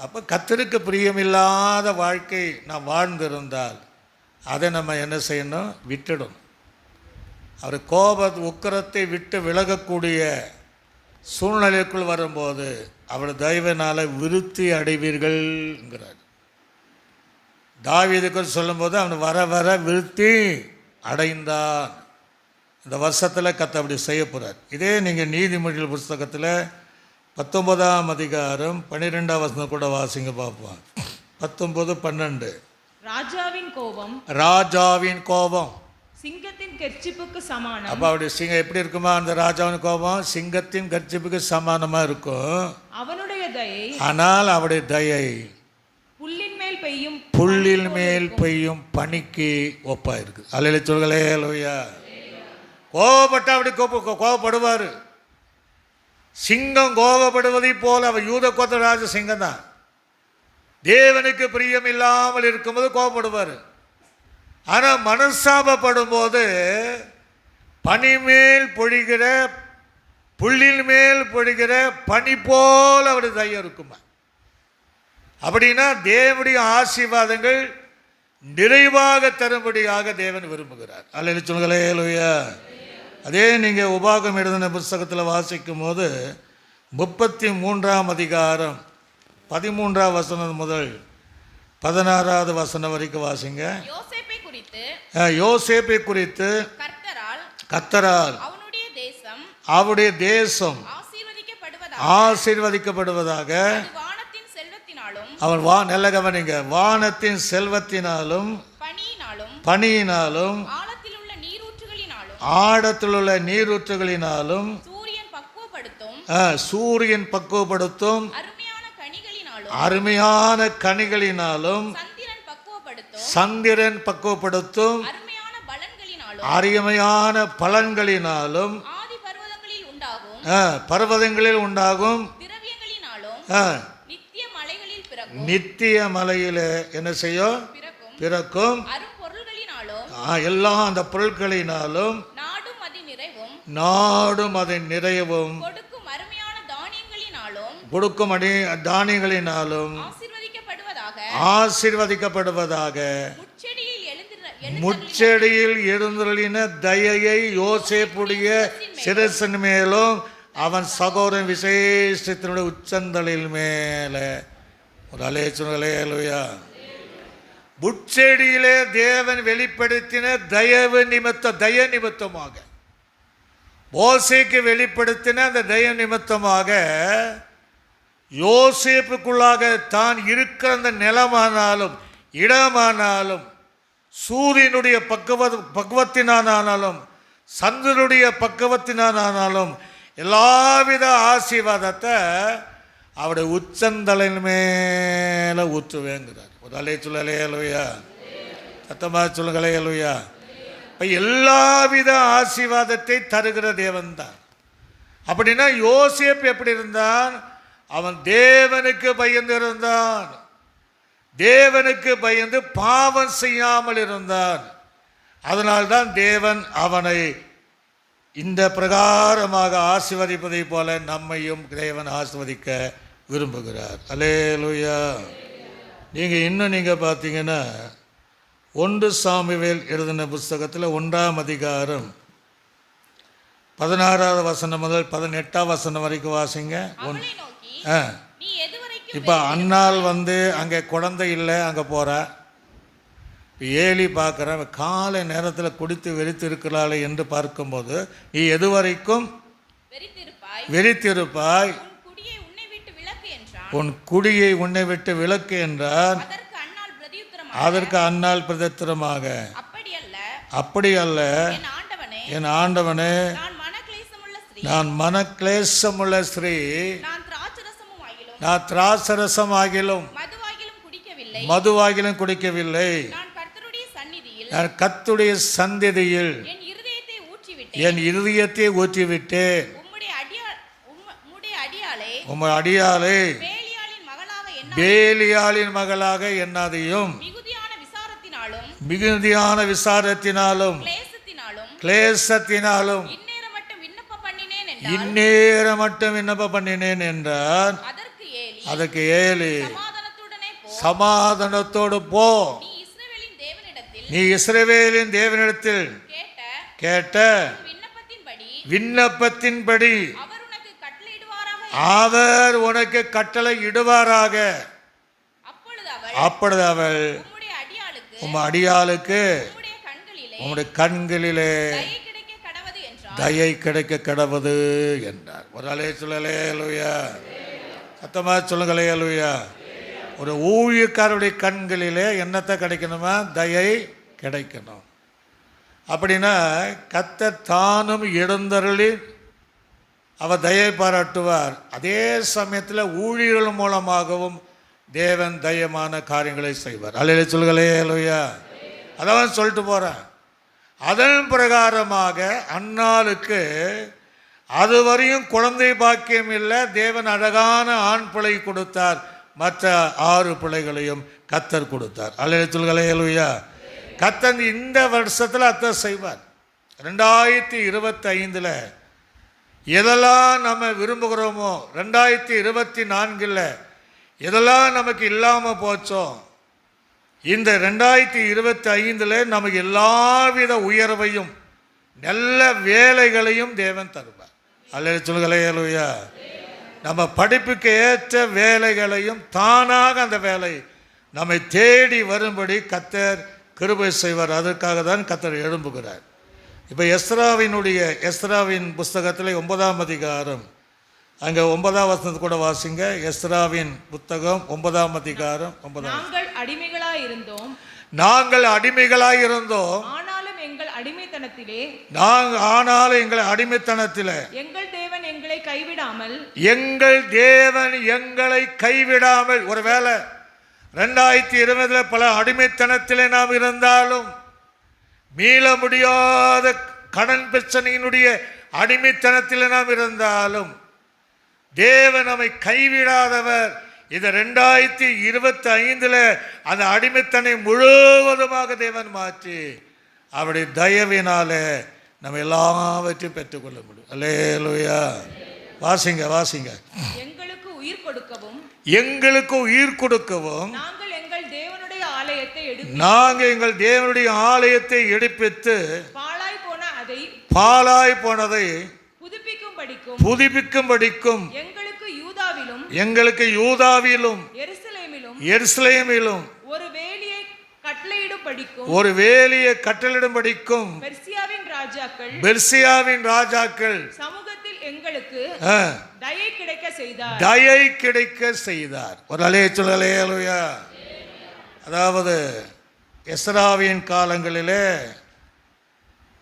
அப்போ கர்த்தருக்கு பிரியமில்லாத வாழ்க்கை நாம் வாழ்ந்திருந்தால் அதை நம்ம என்ன செய்யணும்? விட்டுடும். அவர் உக்கிரத்தை விட்டு விலகக்கூடிய சூழ்நிலைக்குள் வரும்போது அவர் தயவினால விருத்தி அடைவீர்கள்ங்கிறார். தாவீதுக்கு சொல்லும்போது அவன் வர வர விருத்தி அடைந்தான். இந்த வருஷத்தில் கர்த்தர் அப்படி செய்ய போகிறார். இதே நீங்கள் நீதிமொழிகள் புஸ்தகத்தில் 19ஆம் அதிகாரம் 12ஆம் வசனம் கூட வாசிங்க பார்ப்போம். 19:12. ராஜாவின் கோபம் சிங்கத்தின் கர்ச்சிப்புக்கு சமானம். அப்ப அப்படி சிங்கம் எப்படி இருக்குமா? அந்த ராஜாவின் கோபம் சிங்கத்தின் கர்ச்சிப்புக்கு சமானமா இருக்கும். அவனுடைய தயை, ஆனால் அவருடைய தயை புல்லின் மேல் பெய்யும் பனிக்கு ஒப்பா இருக்கு. அல்லேலூயா சொல்லுங்களே. அல்லேலூயா. கோபப்பட்டா அப்படி கோபப்படுவார். சிங்கம் கோபப்படுவதை போல அவர் யூத கோத்திர ராஜ சிங்கம் தான். தேவனுக்கு பிரியம் இல்லாமல் இருக்கும்போது கோபப்படுவார். ஆனால் மனஸ்தாபப்படும் போது பனிமேல் பொழிகிற புள்ளின் மேல் பொழிகிற பனி போல் அவருடைய தயம் இருக்குமா. அப்படின்னா தேவனுடைய ஆசீர்வாதங்கள் நிறைவாக தரும்படியாக தேவன் விரும்புகிறார். அல்லேலூயா சொல்லுங்களே. அல்லேலூயா. அதே நீங்கள் உபாகம் எழுதின புஸ்தகத்தில் வாசிக்கும் போது 33ஆம் அதிகாரம் 13ஆம் வசனம் முதல் 16ஆவது வசனம் வரைக்கும் வாசிங்க. யோசேப்பை குறித்து கர்த்தரால் அவருடைய தேசம் ஆசீர்வதிக்கப்படுவதாக அவன் நல்ல கவனிங்க, வானத்தின் செல்வத்தினாலும் பனியினாலும் ஆழத்திலுள்ள நீரூற்றுகளினாலும் சூரியன் பக்குவப்படுத்தும் அருமையான கனிகளினாலும் சந்திரன் பக்குவப்படுத்தும் அருமையான பலன்களினாலும் பர்வதங்களில் உண்டாகும் நித்திய மலையில என்ன செய்யும் பிறக்கும் எல்லா அந்த பொருட்களினாலும் நாடும் அதன் நிறைவும் கொடுக்கும் தானியங்களினாலும் ஆசீர்வதிக்கப்படுவதாக. முச்செடியில் எழுந்தருளின தயையை யோசேப்புடைய சிரசின் மேலும் அவன் சகோதரன் விசேஷத்தினுடைய உச்சந்தலில் மேலே. ஒரு அலேச்சுனே. அல்லேலூயா. முச்செடியிலே தேவன் வெளிப்படுத்தின தய நிமித்தமாக மோசேக்கு வெளிப்படுத்தின அந்த தய நிமித்தமாக யோசேப்புக்குள்ளாக தான் இருக்கிற அந்த நிலமானாலும் இடமானாலும் சூரியனுடைய பக்குவத்தினானாலும் சந்திரனுடைய பக்குவத்தினானாலும் எல்லாவித ஆசீர்வாதத்தை அவருடைய உச்சந்தலின் மேலே ஊற்றுவேங்கிறார். ஒரு அலேச்சுல. அல்லேலூயா. சத்தமாக சொல்லுங்களே. அல்லேலூயா. இப்போ எல்லாவித ஆசீர்வாதத்தை தருகிற தேவன் தான். அப்படின்னா யோசேப்பு எப்படி இருந்தான்? அவன் தேவனுக்கு பயந்து இருந்தான். தேவனுக்கு பயந்து பாவம் செய்யாமல் இருந்தான். அதனால்தான் தேவன் அவனை இந்த பிரகாரமாக ஆசீர்வதிப்பதை போல நம்மையும் தேவன் ஆசீர்வதிக்க விரும்புகிறார். அல்லேலூயா. நீங்கள் பார்த்தீங்கன்னா 1 சாமுவேல் எழுதின புஸ்தகத்தில் 1ஆம் அதிகாரம் 16ஆவது வசனம் முதல் 18ஆம் வசனம் வரைக்கும் வாசிங்க. இப்போ அன்னாள் அங்கே குழந்தை இல்லை, அங்கே போகிறா. ஏலி பார்க்குறேன், காலை நேரத்தில் குடித்து வெறித்து இருக்கிறாளே என்று பார்க்கும்போது, நீ எது வரைக்கும் வெறித்திருப்பாய், உன் குடியை உன்னை விட்டு விலக்கு என்றார். அதற்கு அன்னாள் பிரதித்திரமாக, அப்படி அல்ல என் ஆண்டவனே, நான் மனக்லேசமுள்ள ஸ்ரீ, நான் திராட்சரசம் ஆகிலும் மதுவாகிலும் குடிக்கவில்லை. நான் கர்த்தருடைய சந்நிதியில் என் இருதயத்தை ஊற்றிவிட்டேன். உம்முடைய அடியாளை பேலியாளின் மகளாக எண்ணாதையும் மிகுதியான விசாரத்தினாலும் கிளேசத்தினாலும் இந்நேர மட்டும் விண்ணப்ப பண்ணினேன் என்றார். அதற்கு ஏலி, சமாதானத்தோடு போ, நீ இஸ்ரவேலின் தேவனிடத்தில் கேட்ட விண்ணப்பத்தின்படி அவர் உனக்கு கட்டளை இடுவாராக. அப்பொழுது அவள் உம் அடியாளுக்கு உம்முடைய கண்களிலே தயை கிடைக்க கடவது என்றார். ஒரு அலேசுலே. அல்லேலூயா. சத்தமாக சொல்லுங்களே. அல்லேலூயா. ஒரு ஊழியக்காரருடைய கண்களிலே என்னத்தை கிடைக்கணுமா? தயை கிடைக்கணும். அப்படின்னா கர்த்தர் தானும் எழுந்தருளி அவர் தயை பாராட்டுவார். அதே சமயத்தில் ஊழியர்கள் மூலமாகவும் தேவன் தயமான காரியங்களை செய்வார். அல்லேலூயா சொல்லுங்களே. அல்லேலூயா. அதான் சொல்லிட்டு போகிறேன். அதன் பிரகாரமாக அன்னாளுக்கு அதுவரையும் குழந்தை பாக்கியம் இல்லை. தேவன் அழகான ஆண் பிள்ளை கொடுத்தார். மற்ற 6 பிள்ளைகளையும் கர்த்தர் கொடுத்தார். அல்லேலூயா. கர்த்தர் இந்த வருஷத்தில் அத்தை செய்வார். 2025 எதெல்லாம் நம்ம விரும்புகிறோமோ, 2024 எதெல்லாம் நமக்கு இல்லாமல் போச்சோ, இந்த 2025 நமக்கு எல்லாவித உயர்வையும் நல்ல வேலைகளையும் தேவன் தருவார். அல்லேலூயா. நம்ம படிப்புக்கு ஏற்ற வேலைகளையும் தானாக அந்த வேலை நம்மை தேடி வரும்படி கர்த்தர் கிருபை செய்வார். அதற்காக தான் கர்த்தர் எழும்புகிறார். இப்போ எஸ்ராவின் புஸ்தகத்தில் 9ஆம் அதிகாரம், அங்கே 9ஆம் வசனத்தை கூட வாசிங்க. எஸ்ராவின் புத்தகம் 9ஆம் அதிகாரம் 9. நாங்கள் அடிமைகளாய் இருந்தோம், ஆனாலும் எங்கள் அடிமைத்தனத்திலே எங்கள் தேவன் எங்களை கைவிடாமல் ஒருவேளை 2020 பல அடிமைத்தனத்திலே நாம் இருந்தாலும், மீள முடியாத கடன் பிரச்சனையினுடைய அடிமைத்தனத்தில் நாம் இருந்தாலும், தேவன் நம்மை கைவிடாதவர். இந்த 2025 அந்த அடிமைத்தனை முழுவதுமாக தேவன் மாற்றி அவருடைய தயவினாலே நம்ம எல்லாவற்றையும் பெற்றுக்கொள்ள முடியும். அல்லேலூயா. வாசிங்க. எங்களுக்கு உயிர் கொடுக்கவும் நாங்கள் எங்கள் தேவனுடைய ஆலயத்தை எடுப்பித்து பாழாய் போனதை புதுப்பிக்கும்படிக்கும் எங்களுக்கு யூதாவிலும் எருசலேமிலும் ஒரு வேலியை கட்டளையிடும்படிக்கும் பெர்சியாவின் ராஜாக்கள் சமூகத்தில் எங்களுக்கு தயை கிடைக்க செய்தார். ஒரு அல்லேலூயா. அதாவது எஸ்ராவின் காலங்களிலே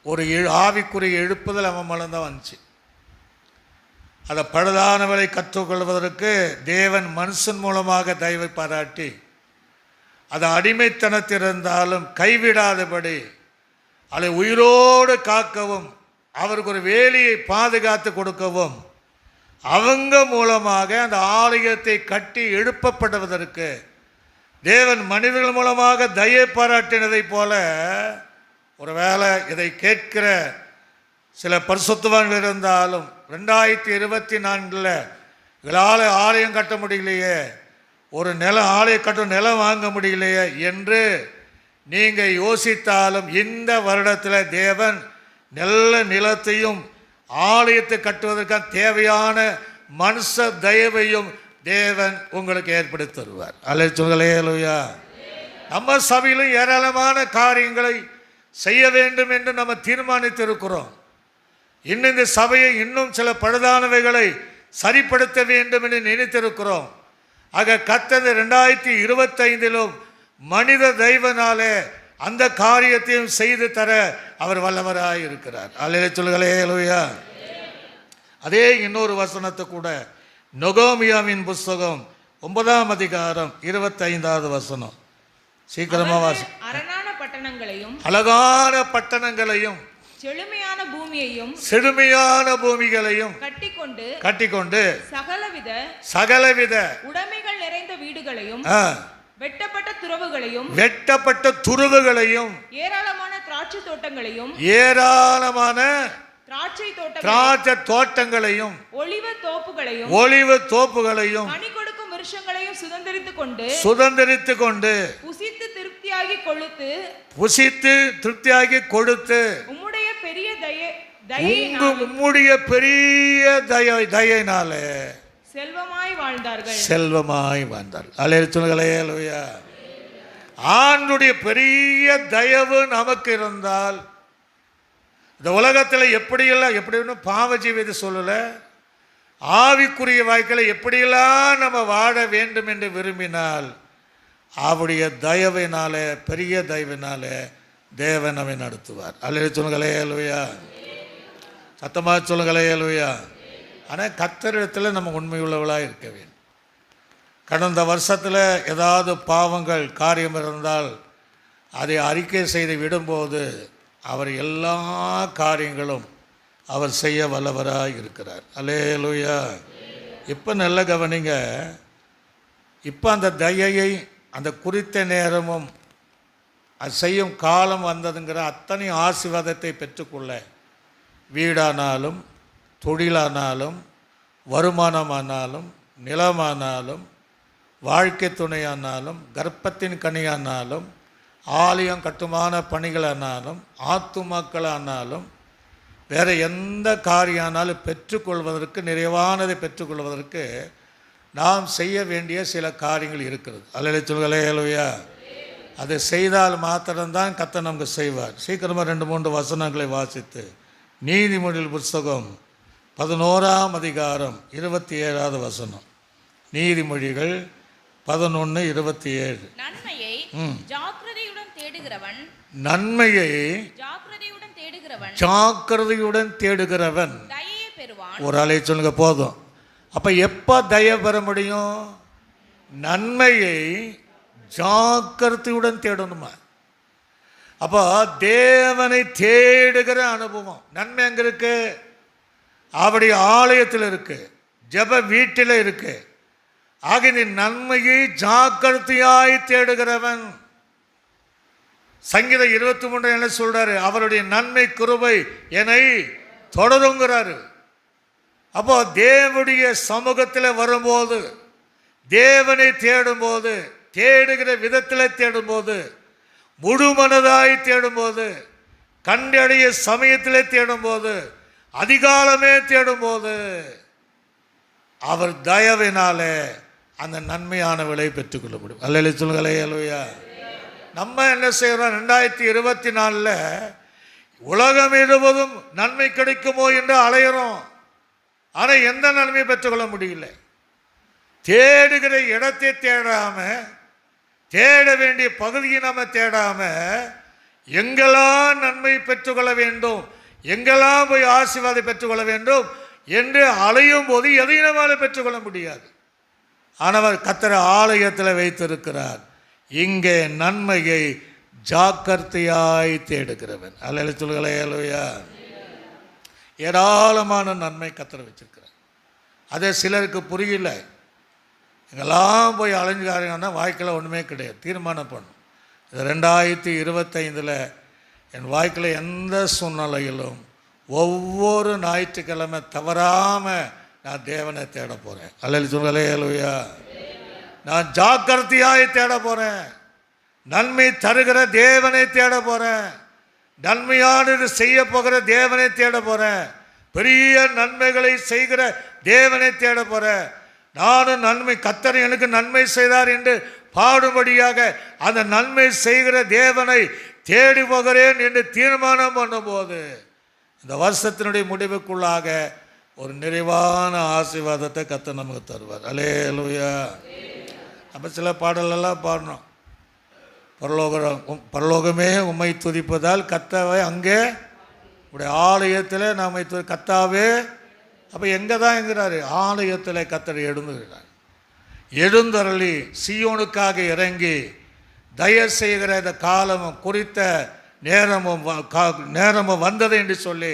ஒரு ஆவிக்குரிய எழுப்புதல் அவன் மலர்ந்தான் வந்துச்சு. அதை பழுதானவரை கற்றுக்கொள்வதற்கு தேவன் மனுஷன் மூலமாக தயவை பாராட்டி, அது அடிமைத்தனத்திருந்தாலும் கைவிடாதபடி அதை உயிரோடு காக்கவும், அவருக்கு ஒரு வேலியை பாதுகாத்து கொடுக்கவும், அவங்க மூலமாக அந்த ஆலயத்தை கட்டி எழுப்பப்படுவதற்கு தேவன் மனிதர்கள் மூலமாக தயை பாராட்டினதை போல, ஒருவேளை இதை கேட்கிற சில பரிசுத்தவான்கள் இருந்தாலும் 2024 எங்களால் ஆலயம் கட்ட முடியலையே, ஒரு ஆலயம் கட்டும் நிலம் வாங்க முடியலையே என்று நீங்கள் யோசித்தாலும், இந்த வருடத்தில் தேவன் நல்ல நிலத்தையும் ஆலயத்தை கட்டுவதற்கான தேவையான மனுஷ தயவையும் தேவன் உங்களுக்கு ஏற்படுத்தி தருவார். அல்லேலூயா. நம்ம சபையிலும் ஏராளமான காரியங்களை செய்ய வேண்டும் என்று நம்ம தீர்மானித்திருக்கிறோம். இன்னும் இந்த சபையை இன்னும் சில பழுதானவைகளை சரிப்படுத்த வேண்டும் என்று நினைத்திருக்கிறோம். ஆக கர்த்தர் 2025 மனித தெய்வனாலே அந்த காரியத்தையும் செய்து தர அவர் வல்லவராய் இருக்கிறார். அல்லேலூயா. அதே இன்னொரு வசனத்தை கூட நெகேமியாவின் புஸ்தகம் 9ஆம் அதிகாரம் 25வது வசனம். சீக்கிரமா வாசி. அழகான பட்டணங்களையும் செழுமையான பூமிகளையும் கட்டிக்கொண்டு சகலவித உடைமைகள் நிறைந்த வீடுகளையும் வெட்டப்பட்ட துறவுகளையும் ஏராளமான திராட்சை தோட்டங்களையும் ஒலிவ தோப்புகளையும் கனி கொடுக்கும் விருட்சங்களையும் சுதந்தரித்துக் கொண்டு புசித்து திருப்தியாகி கொடுத்து உம்முடைய பெரிய தயையினாலே செல்வமாய் வாழ்ந்தார்கள். அல்லேலூயா. ஆண்டுடைய பெரிய தயவு நமக்கு இருந்தால் இந்த உலகத்தில் எப்படின்னு பாவ ஜீவித சொல்லல, ஆவிக்குரிய வாழ்க்கையில எப்படியெல்லாம் நம்ம வாழ வேண்டும் என்று விரும்பினால் அவருடைய தயவினாலே, பெரிய தயவினாலே தேவன் நம்மை நடத்துவார். அல்லேலூயா. சத்தமாக சொல்லுங்களேலூயா. ஆனால் கர்த்தரிடத்தில் நம்ம உண்மையுள்ளவளாக இருக்க வேண்டும். கடந்த வருஷத்தில் ஏதாவது பாவங்கள் காரியம் இருந்தால் அதை அறிக்கை செய்து விடும்போது அவர் எல்லா காரியங்களும் அவர் செய்ய வல்லவராய் இருக்கிறார். அல்லேலூயா. இப்போ நல்ல கவனிங்க. இப்போ அந்த தயையை அந்த குறித்த நேரமும் அது செய்யும் காலம் வந்ததுங்கிற அத்தனை ஆசீர்வாதத்தை பெற்றுக்கொள்ள வீடானாலும் தொழிலானாலும் வருமானமானாலும் நிலமானாலும் வாழ்க்கை துணையானாலும் கர்ப்பத்தின் கனியானாலும் ஆலயம் கட்டுமான பணிகளானாலும் ஆத்துமாக்களானாலும் வேறு எந்த காரியானாலும் பெற்றுக்கொள்வதற்கு நிறைவானதை பெற்றுக்கொள்வதற்கு நாம் செய்ய வேண்டிய சில காரியங்கள் இருக்கிறது. அல்லேலூயா. அதை செய்தால் மாத்திரம்தான் கர்த்தர் நமக்கு செய்வார். சீக்கிரமாக 2-3 வசனங்களை வாசித்து நீதிமொழிகள் புஸ்தகம் 11ஆம் அதிகாரம் 27வது வசனம். நீதிமொழிகள் 11:27. நன்மையை ஜாக்கிரதையுடன் தேடுகிறவன் ஜாக்கிரதையுடன் தேடுகிறவன் தயையை பெறுவான். ஒரு ஆளை சொல்லுங்க போதும். அப்போ எப்போ தயை பெற முடியும்? நன்மையை ஜாக்கிரதையுடன் தேடணுமா? அப்போ தேவனை தேடுகிற அனுபவம். நன்மை எங்கே இருக்கு? அவருடைய ஆலயத்தில் இருக்கு, ஜெப வீட்டில் இருக்கு. ஆக நீ நன்மையை ஜாக்கிரதையாய் தேடுகிறவன். சங்கீதம் 23 என்ன சொல்றாரு? அவருடைய நன்மை கிருபை என்னை தொடருங்கிறாரு. அப்போ தேவனுடைய சமூகத்தில் வரும்போது, தேவனை தேடும்போது, தேடுகிற விதத்தில் தேடும்போது, முழு மனதாய் தேடும்போது, கண்டடைய சமயத்தில் தேடும்போது, அதிகாலமே தேடும்போது அவர் தயவினாலே அந்த நன்மையான விலை பெற்றுக்கொள்ள முடியும். அல்லேலூயா. நம்ம என்ன செய்கிறோம்? 2024 உலகம் முழுவதும் நன்மை கிடைக்குமோ என்று அலைகிறோம். ஆனால் எந்த நன்மையை பெற்றுக்கொள்ள முடியல. தேடுகிற இடத்தை தேடாம, தேட வேண்டிய பகுதியை நம்ம தேடாம, எங்கெல்லாம் நன்மை பெற்றுக்கொள்ள வேண்டும், எங்கெல்லாம் போய் ஆசீர்வாதம் பெற்றுக்கொள்ள வேண்டும் என்று அலையும் போது எதையும் நம்மால் பெற்றுக்கொள்ள முடியாது. ஆனால் கர்த்தர் ஆலயத்தில் வைத்திருக்கிறார். இங்கே நன்மையை ஜாக்கிரதையாய் தேடுகிறவன். அல்லேலூயா. ஏராளமான நன்மை கர்த்தர் வச்சிருக்கிறார். அதே சிலருக்கு புரியல. எங்கெல்லாம் போய் அலைஞ்சுக்காரங்கன்னா வாழ்க்கையில் ஒன்றுமே கிடையாது. தீர்மானம் பண்ணும். இது 2025 என் வாழ்க்கையில் எந்த சூழ்நிலையிலும் ஒவ்வொரு ஞாயிற்றுக்கிழமை தவறாமல் நான் தேவனை தேட போகிறேன். அல்லேலூயா. நான் ஜாக்கிரதையாய் தேட போகிறேன். நன்மை தருகிற தேவனை தேட போகிறேன். நன்மையானது செய்ய போகிற தேவனை தேட போகிறேன். பெரிய நன்மைகளை செய்கிற தேவனை தேட போகிறேன். நானும் நன்மை, கர்த்தர் எனக்கு நன்மை செய்தார் என்று பாடும்படியாக அந்த நன்மை செய்கிற தேவனை தேடி போகிறேன் என்று தீர்மானம் பண்ணும்போது இந்த வருஷத்தினுடைய முடிவுக்குள்ளாக ஒரு நிறைவான ஆசீர்வாதத்தை கர்த்தர் நமக்கு தருவார். அல்லேலூயா. அப்போ சில பாடலெல்லாம் பாடணும். பரலோகமே உம்மை துதிப்பதால் கர்த்தாவே அங்கே உடைய ஆலயத்தில் நாம் கர்த்தாவே. அப்போ எங்கே தான் என்கிறாரு? ஆலயத்தில் கர்த்தர் எழுந்துகிறார். எழுந்தருளி சீயோனுக்காக இறங்கி தயவு செய்கிற இந்த காலமும் குறித்த நேரமும் வந்தது என்று சொல்லி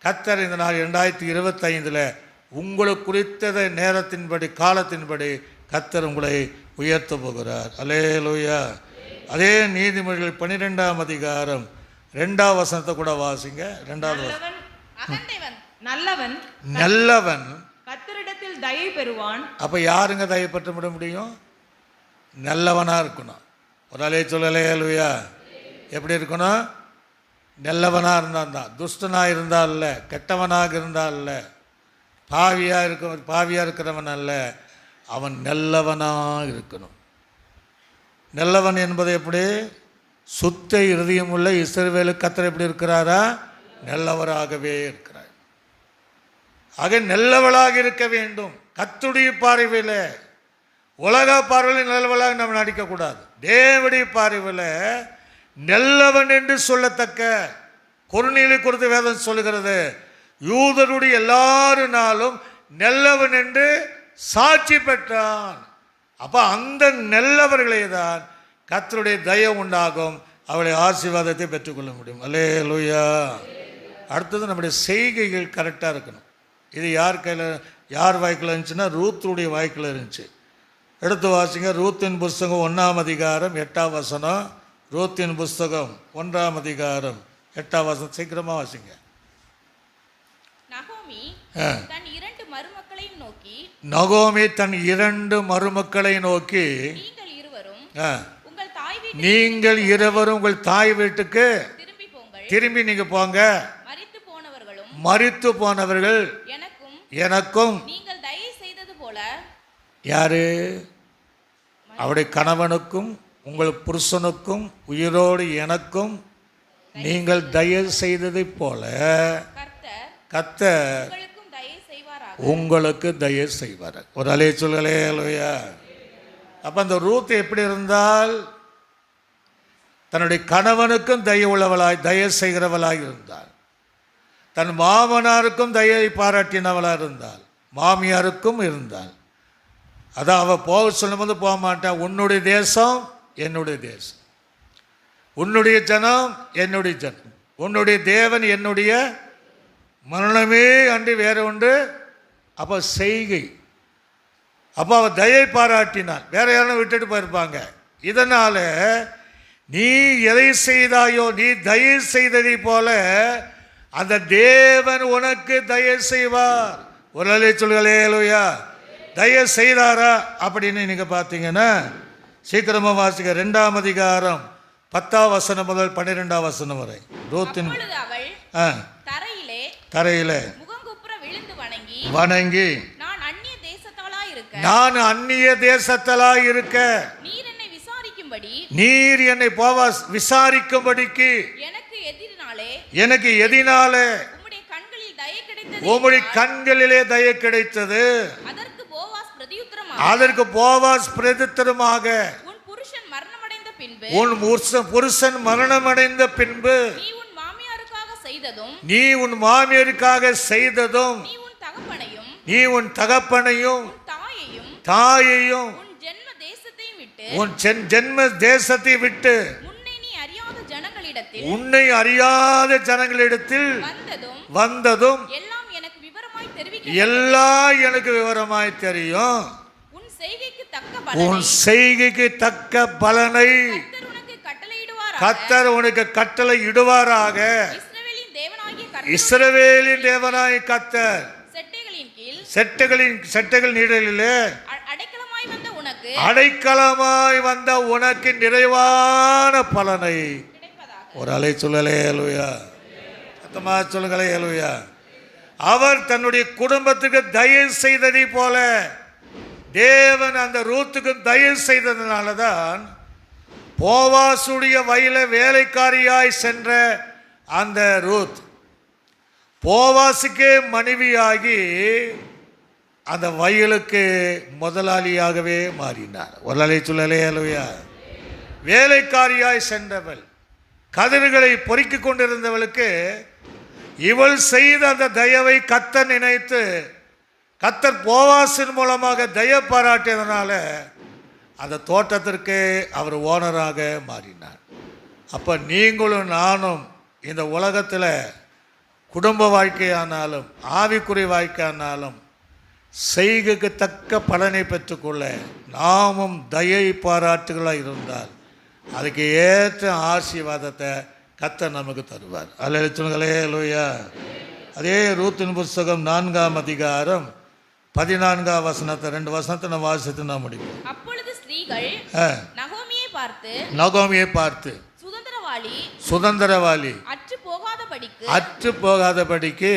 கர்த்தர் இந்த நாள் 2025 உங்களுக்கு குறித்த நேரத்தின்படி காலத்தின்படி கர்த்தர் உங்களை உயர்த்த போகிறார். அல்லேலூயா. அதே நீதிமொழிகள் 12ஆம் அதிகாரம் 2வது வசனத்தை கூட வாசிங்க. 2வது நல்லவன் கர்த்தரிடத்தில் தயை பெறுவான். அப்போ யாருங்க தயை பெற்று விட முடியும்? நல்லவனாக இருக்கணும். ஒரு ஆளே சொல்லலேலூயா. எப்படி இருக்கணும்? நல்லவனாக இருந்தால் தான். துஷ்டனாக இருந்தால் இல்லை, கெட்டவனாக இருந்தால் இல்லை, பாவியாக இருக்கிறவன் அல்ல, அவன் நல்லவனாக இருக்கணும். நல்லவன் என்பது எப்படி? சுத்த இருதயம் உள்ள இஸ்ரவேலுக்கு கர்த்தர் எப்படி இருக்கிறாரா? நல்லவராகவே இருக்கிறார். ஆக நல்லவளாக இருக்க வேண்டும். கர்த்தருடைய பார்வையில், உலக பார்வையில் நல்லவளாக நம்ம நடிக்கக்கூடாது. தேவனுடைய பார்வையில் நல்லவன் என்று சொல்லத்தக்க கொர்நேலியை குறித்து வேதம் சொல்லுகிறது. யூதருடைய எல்லாருனாலும் நல்லவன் என்று சாட்சி பெற்றான். அப்போ அந்த நல்லவர்களே தான் கர்த்தருடைய தயவு உண்டாகும், அவளை ஆசீர்வாதத்தை பெற்றுக்கொள்ள முடியும். அல்லேலூயா. அடுத்தது நம்முடைய செய்கைகள் கரெக்டாக இருக்கணும். இது யார் கையில் யார் வாய்க்கில் இருந்துச்சுன்னா ரூத்துடைய வாய்க்கில் இருந்துச்சு. எடுத்து வாசிங்க. ரூத்தின் புஸ்தகம் 1ஆம் அதிகாரம் 8ஆம் வசனம். ரூத்தின் புஸ்தகம் 1ஆம் அதிகாரம் 8ஆம் வசனம். சீக்கிரமாக வாசிங்க. நகோமி தன் 2 மருமக்களையும் நோக்கி நகோமி தன் 2 மருமக்களை நோக்கி நீங்கள் இருவரும் உங்கள் தாய் வீட்டுக்கு திரும்பி நீங்க போங்க. மரித்து போனவர்கள் எனக்கும் நீங்கள் தயை செய்தது போல யாரு அவருடைய கணவனுக்கும் உங்கள் புருஷனுக்கும் உயிரோடு எனக்கும் நீங்கள் தயை செய்ததை போல கர்த்தர் உங்களுக்கு தயை செய்வார். ஒரு அலைய சொல்களே அல்லையா. அப்ப அந்த ரூத் எப்படி இருந்தால் தன்னுடைய கணவனுக்கும் தயை செய்கிறவளாய் இருந்தாள். தன் மாமனாருக்கும் தயை பாராட்டினவளாக இருந்தாள். மாமியாருக்கும் இருந்தாள். அதான் அவள் போக சொல்லும்போது போக மாட்டான். உன்னுடைய தேசம் என்னுடைய தேசம், உன்னுடைய ஜனம் என்னுடைய ஜனம், உன்னுடைய தேவன் என்னுடைய மரணமே அன்றி வேற உண்டு. அப்போ செய்கை. அப்போ அவள் தயை பாராட்டினாள். வேற யாரும் விட்டுட்டு போயிருப்பாங்க. இதனால நீ எதை செய்தாயோ நீ தயை செய்ததை போல அந்த தேவன் உனக்கு தயை செய்வார். ஒரு அலை சொல்களே அல்லேலூயா. தயை செய்தாரா அப்படின்னு நீங்க பார்த்தீங்கன்னா சீக்கிரமா வாசிக்க. 2ஆம் அதிகாரம் 10ஆம் வசனம் முதல் 12ஆம் வசனம் வரை. ரூத்தின் தரையிலே வணங்கி நான் அந்நிய தேசத்தலாய் இருக்க நீர் என்னை விசாரிக்கும்படிக்கு எனக்கு எதினாலே உம்முடைய கண்களிலே தயை கிடைத்தது. அதற்கு போவாஸ் பிரதித்திரமாக உன் புருஷன் மரணமடைந்த பின்பு நீ உன் மாமியாருக்காக செய்ததும் நீ உன் தகப்பனையும் தாயையும் உன் ஜென்ம தேசத்தை விட்டு உன்னை அறியாத ஜனங்களிடத்தில் வந்ததும் எல்லாம் எனக்கு விவரமாய் தெரியும். உன் செய்கைக்கு தக்க பலனை கர்த்தர் உனக்கு கட்டளை இடுவாராக. இஸ்ரவேலின் தேவனாய் கர்த்தர் செட்டைகள் நீடலிலே அடைக்கலமாய் வந்த உனக்கு நிறைவான பலனை. ஒரு அலை சொல்லலே அல்லேலூயா. சத்தமா சொல்லுங்களே அல்லேலூயா. அவர் தன்னுடைய குடும்பத்துக்கு தயை செய்ததை போல தேவன் அந்த ரூத்துக்கு தயை செய்ததுனால தான் போவாசுடைய வயல வேலைக்காரியாய் சென்ற அந்த ரூத் போவாசுக்கே மனைவியாகி அந்த வயலுக்கு முதலாளியாகவே மாறினார். ஒரு அலை சொல்லலே அல்லேலூயா. வேலைக்காரியாய் சென்றவள் கதிர்களை பொறுக்கிக் கொண்டிருந்தவளுக்கு இவள் செய்த அந்த தயவை கர்த்தர் நினைத்து கர்த்தர் போவாசின் மூலமாக தய பாராட்டியதனால அந்த தோட்டத்திற்கு அவர் ஓனராக மாறினார். அப்போ நீங்களும் நானும் இந்த உலகத்தில் குடும்ப வாழ்க்கையானாலும் ஆவிக்குறி வாழ்க்கையானாலும் செய்கைக்கு தக்க பலனை பெற்றுக்கொள்ள நாமும் தயை பாராட்டுகளாக இருந்தால் அதுக்கு ஏற்ற ஆசீர்வாதத்தை கர்த்தர் நமக்கு தருவார். அல்லேலூயா அல்லேலூயா. அதே ரூத்தின் புஸ்தகம் 4ஆம் அதிகாரம் 14ஆம் வசனத்தை 2 வசனத்தை நான் வாசித்து நான் முடிப்போம். அப்பொழுது ஸ்திரீகள் நகோமியை பார்த்து சுதந்திரவாளி அற்று போகாதபடிக்கு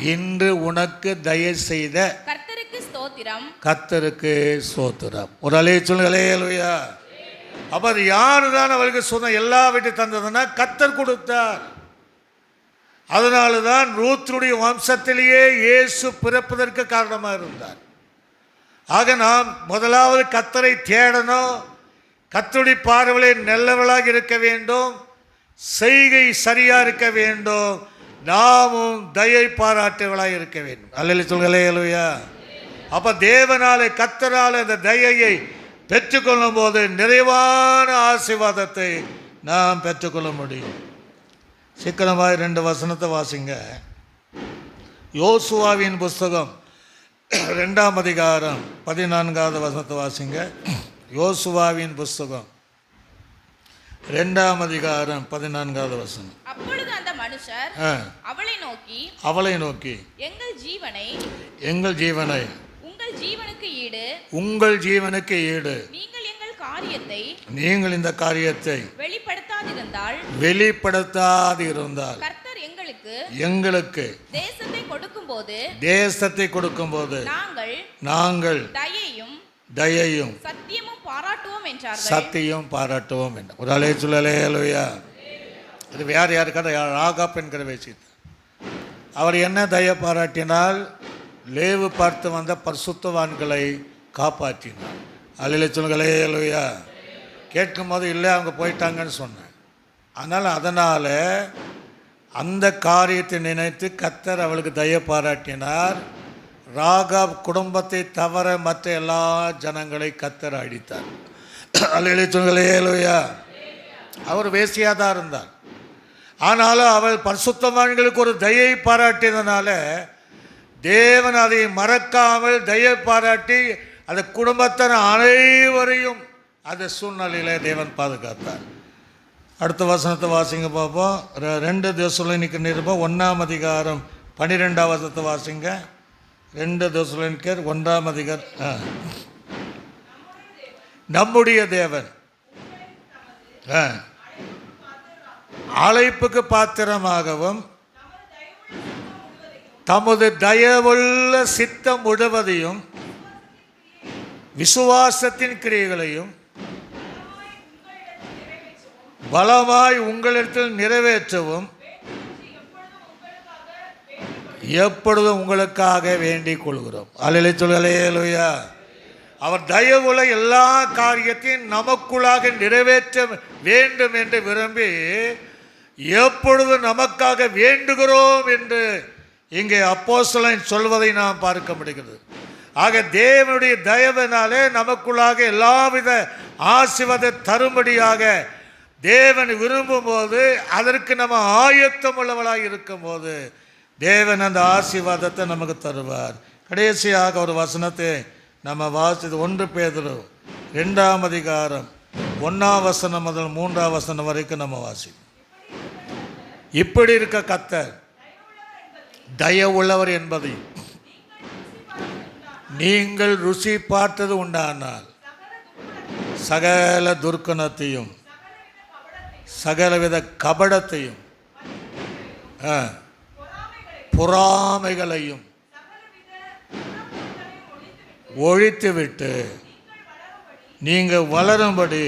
இன்று உனக்கு தயை செய்த கர்த்தருக்கு ஸ்தோத்திரம். ஒரு அலைய சொல்லுங்களே அல்லேலூயா. அப்ப அது யாரு தான் அவளுக்கு சொன்ன எல்லா வீட்டு தந்ததுன்னா கர்த்தர் கொடுத்தார். அதனால தான் ரூத்துடைய வம்சத்திலேயே இயேசு பிறப்பதற்கு காரணமாக இருந்தார். ஆக நாம் முதலாவது கர்த்தரை தேடணும். கர்த்தருடைய பார்வையிலே நல்லவளாக இருக்க வேண்டும். செய்கை சரியா இருக்க வேண்டும். நாமும் தயை பாராட்டுவளாக இருக்க வேண்டும். அல்லேலூயா சொல்களே அல்லேலூயா. அப்ப தேவனாலே கர்த்தராலே அந்த தயையை பெற்றுக்கொள்ளும் போது நிறைவான ஆசீர்வாதத்தை நாம் பெற்றுக்கொள்ள முடியும். சீக்கிரமாக 2 வசனத்தை வாசிங்க. யோசுவாவின் புஸ்தகம் 2ஆம் அதிகாரம் 14வது வசனத்தை வாசிங்க. யோசுவாவின் புஸ்தகம் 2ஆம் அதிகாரம் 14வது வசனம். அப்பொழுது அந்த மனுஷர் அவளை நோக்கி எங்கள் ஜீவனை உங்கள் ஜீவனுக்கு ஈடு நீங்கள் இந்த காரியத்தை வெளிப்படுத்தாதிருந்தால் கர்த்தர் எங்களுக்கு தேசத்தை கொடுக்கும்போது நாங்கள் தயையும் சத்தியம் பாராட்டுவோம் என்ற ஒரு அலே சொல்லலையா. இது வேறு யாருக்கான ராகாப் என்கிற விஷயத்தை அவர் என்ன தய பாராட்டினால் லேவு பார்த்து வந்த பரிசுத்தவான்களை காப்பாற்றினார். அலையில சொல்லுங்களையா. கேட்கும் போது இல்லை அவங்க போயிட்டாங்கன்னு சொன்னேன். அதனால் அந்த காரியத்தை நினைத்து கர்த்தர் அவளுக்கு தய பாராட்டினார். ராகாப் குடும்பத்தை தவிர மற்ற எல்லா ஜனங்களை கர்த்தர் அடித்தார். அலையில சொல்லுங்களையா. அவர் வேசியாக தான் இருந்தார். ஆனாலும் அவள் பரிசுத்தவான்களுக்கு ஒரு தயை பாராட்டியதனால தேவன் அதை மறக்காமல் தயை பாராட்டி அந்த குடும்பத்தின் அனைவரையும் அந்த சூழ்நிலையில் தேவன் பாதுகாத்தார். அடுத்த வசனத்தை வாசிங்க பார்ப்போம். 2 தெசலோனிக்கே நிருபம் 1ஆம் அதிகாரம் 12ஆம் வசனத்தை வாசிங்க. 2 தெசலோனிக்கேயர் 1ஆம் அதிகாரம். நம்முடைய தேவன் அழைப்புக்கு பாத்திரமாகவும் தமது தயவுள்ள சித்தம் முழுவதையும் விசுவாசத்தின் கிரியைகளையும் பலமாய் உங்களிடத்தில் நிறைவேற்றவும் எப்பொழுதும் உங்களுக்காக வேண்டிக் கொள்கிறோம். அல்லேலூயா சொல்லுங்களேலூயா. அவர் தயவுள்ள எல்லா காரியத்தையும் நமக்குள்ளாக நிறைவேற்ற வேண்டும் என்று விரும்பி எப்பொழுது நமக்காக வேண்டுகிறோம் என்று இங்கே அப்போஸ்தலன் சொல்வதை நாம் பார்க்க முடிகிறது. ஆக தேவனுடைய தயவினாலே நமக்குள்ளாக எல்லாவித ஆசீர்வாத தரும்படியாக தேவன் விரும்பும் போது அதற்கு நம்ம ஆயத்தம் உள்ளவளாக இருக்கும் போது தேவன் அந்த ஆசீர்வாதத்தை நமக்கு தருவார். கடைசியாக ஒரு வசனத்தை நம்ம வாசித்து 1 பேதுரு 2ஆம் அதிகாரம் 1ஆம் வசனம் முதல் 3ஆம் வசனம் வரைக்கும் நம்ம வாசிப்போம். இப்படி இருக்க கர்த்தர் தயவுள்ளவர் என்பதை நீங்கள் ருசி பார்த்தது உண்டானால் சகல துர்க்குணத்தையும் சகலவித கபடத்தையும் பொறாமைகளையும் ஒழித்துவிட்டு நீங்கள் வளரும்படி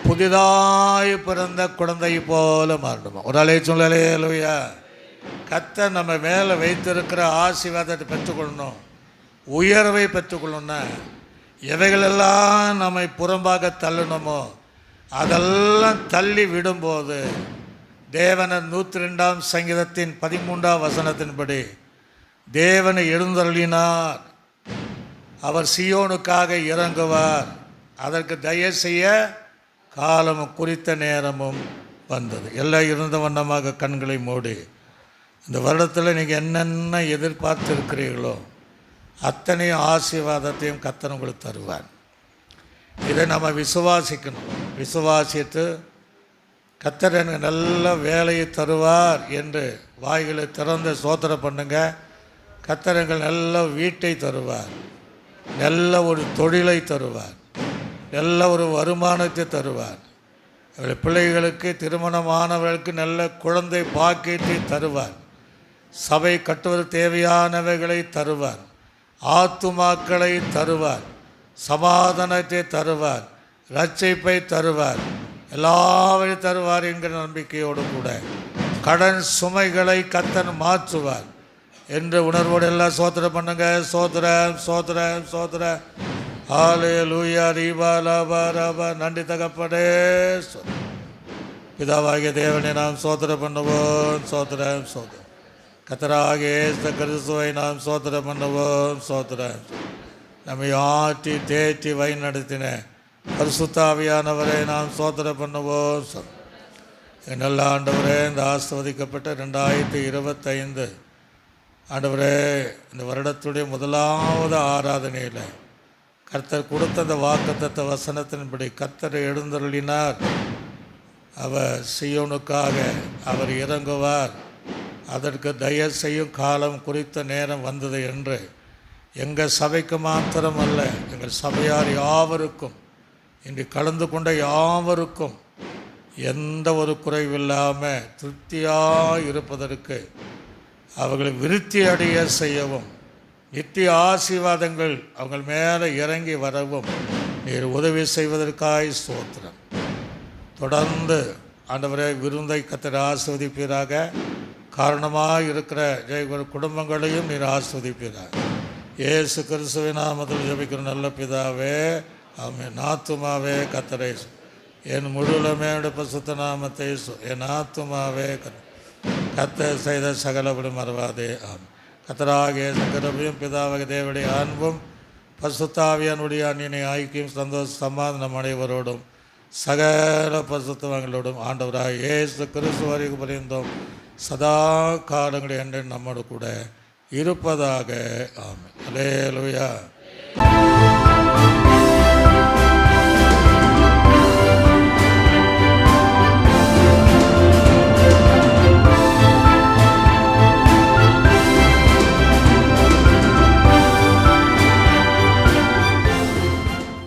புதிதாய் பிறந்த குழந்தை போல மாறணுமா. ஒரு அலை சொல்லலையா. கர்த்தர் நம்ம மேலே வைத்திருக்கிற ஆசீர்வாதத்தை பெற்றுக்கொள்ளணும், உயர்வை பெற்றுக்கொள்ளணும்னா எவைகளெல்லாம் நம்மை புறம்பாக தள்ளணுமோ அதெல்லாம் தள்ளி விடும்போது தேவனர் 102ஆம் சங்கீதத்தின் 13ஆம் வசனத்தின்படி தேவனை எழுந்தருளினார். அவர் சியோனுக்காக இறங்குவார். அதற்கு தயை செய்ய காலமும் குறித்த நேரமும் வந்தது. எல்லாம் இருந்த வண்ணமாக கண்களை மூடி இந்த வருடத்தில் நீங்கள் என்னென்ன எதிர்பார்த்து இருக்கிறீர்களோ அத்தனை ஆசீர்வாதத்தையும் கர்த்தர் உங்களுக்கு தருவார். இதை நம்ம விசுவாசிக்கணும். விசுவாசித்து கர்த்தர் எனக்கு நல்ல வேலையை தருவார் என்று வாய்களை திறந்து சோதனை பண்ணுங்க. கர்த்தர் எங்கள் நல்ல வீட்டை தருவார், நல்ல ஒரு தொழிலை தருவார், நல்ல ஒரு வருமானத்தை தருவார். அவருடைய பிள்ளைகளுக்கு திருமணமானவர்களுக்கு நல்ல குழந்தை பாக்கியத்தை தருவார். சபை கட்டுவது தேவையானவைகளை தருவார். ஆத்துமாக்களை தருவார். சமாதானத்தை தருவார். இரட்சிப்பை தருவார். எல்லாவற்றையும் தருவார் என்கிற நம்பிக்கையோடு கூட கடன் சுமைகளை கர்த்தர் மாற்றுவார் என்ற உணர்வோடு எல்லாம் சோதனை பண்ணுங்க. சோதரம் சோதரம் சோதர ஹல்லேலூயா ரீபா லாபா ராபா. நன்றி தகப்பனே. பிதாவாகிய தேவனை நாம் சோதனை பண்ணுவோம். சோதரம் சோதரம் கர்த்தராகிய இயேசு கிறிஸ்துவை நாம் சோதனை பண்ணுவோம். சோதரம் நம்மை ஆற்றி தேற்றி வழி நடத்தின பரிசுத்த ஆவியானவரை நாம் சோதனை பண்ணுவோம். நல்ல ஆண்டவரே, இந்த ஆசீர்வதிக்கப்பட்ட 2025 ஆண்டவரே, இந்த வருடத்துடைய முதலாவது ஆராதனையில் கர்த்தர் கொடுத்த அந்த வாக்குத்தத்த வசனத்தின்படி கர்த்தர் எழுந்தருளினார். அவர் சீயோனுக்காக அவர் இறங்குவார், அதற்கு தயவு செய்யும் காலம் குறித்த நேரம் வந்தது என்று எங்கள் சபைக்கு மாத்திரமல்ல, எங்கள் சபையார் யாவருக்கும், இன்று கலந்து கொண்ட யாவருக்கும் எந்த ஒரு குறைவில்லாமல் திருப்தியாக இருப்பதற்கு, அவர்களை விருத்தி அடைய செய்யவும், நித்திய ஆசீர்வாதங்கள் அவங்கள் மேலே இறங்கி வரவும் நீர் உதவி செய்வதற்காய் ஸ்தோத்திரம். தொடர்ந்து ஆண்டவரே, விருந்தை கர்த்தர் ஆசீர்வதிப்பீராக. காரணமாக இருக்கிற குடும்பங்களையும் நீர் ஆசீர்வதிப்பீராக. இயேசு கிறிஸ்துவின் நாமத்தில் ஜெபிக்கிற நல்ல பிதாவே, ஆமென். ஆத்துமாவே கர்த்தரை, என் முழுவலுமே பரிசுத்த நாமத்தை என் ஆத்துமாவே கர்த்தர் செய்த சகலபடி மறவாதே. ஆமென். கர்த்தராகிய கிருபையும் பிதாவாகிய தேவனுடைய அன்பும் பரிசுத்த ஆவியானுடைய அன்னினை ஐக்கியம் சந்தோஷ சமாதானம் அனைவரோடும் சகல பரிசுத்தவான்களோடும் ஆண்டவராக இயேசு கிறிஸ்து வரைக்கும் பரிந்தோம் சதா காலங்களில் என்று நம்மோடு கூட இருப்பதாக. ஆமென். அல்லேலூயா.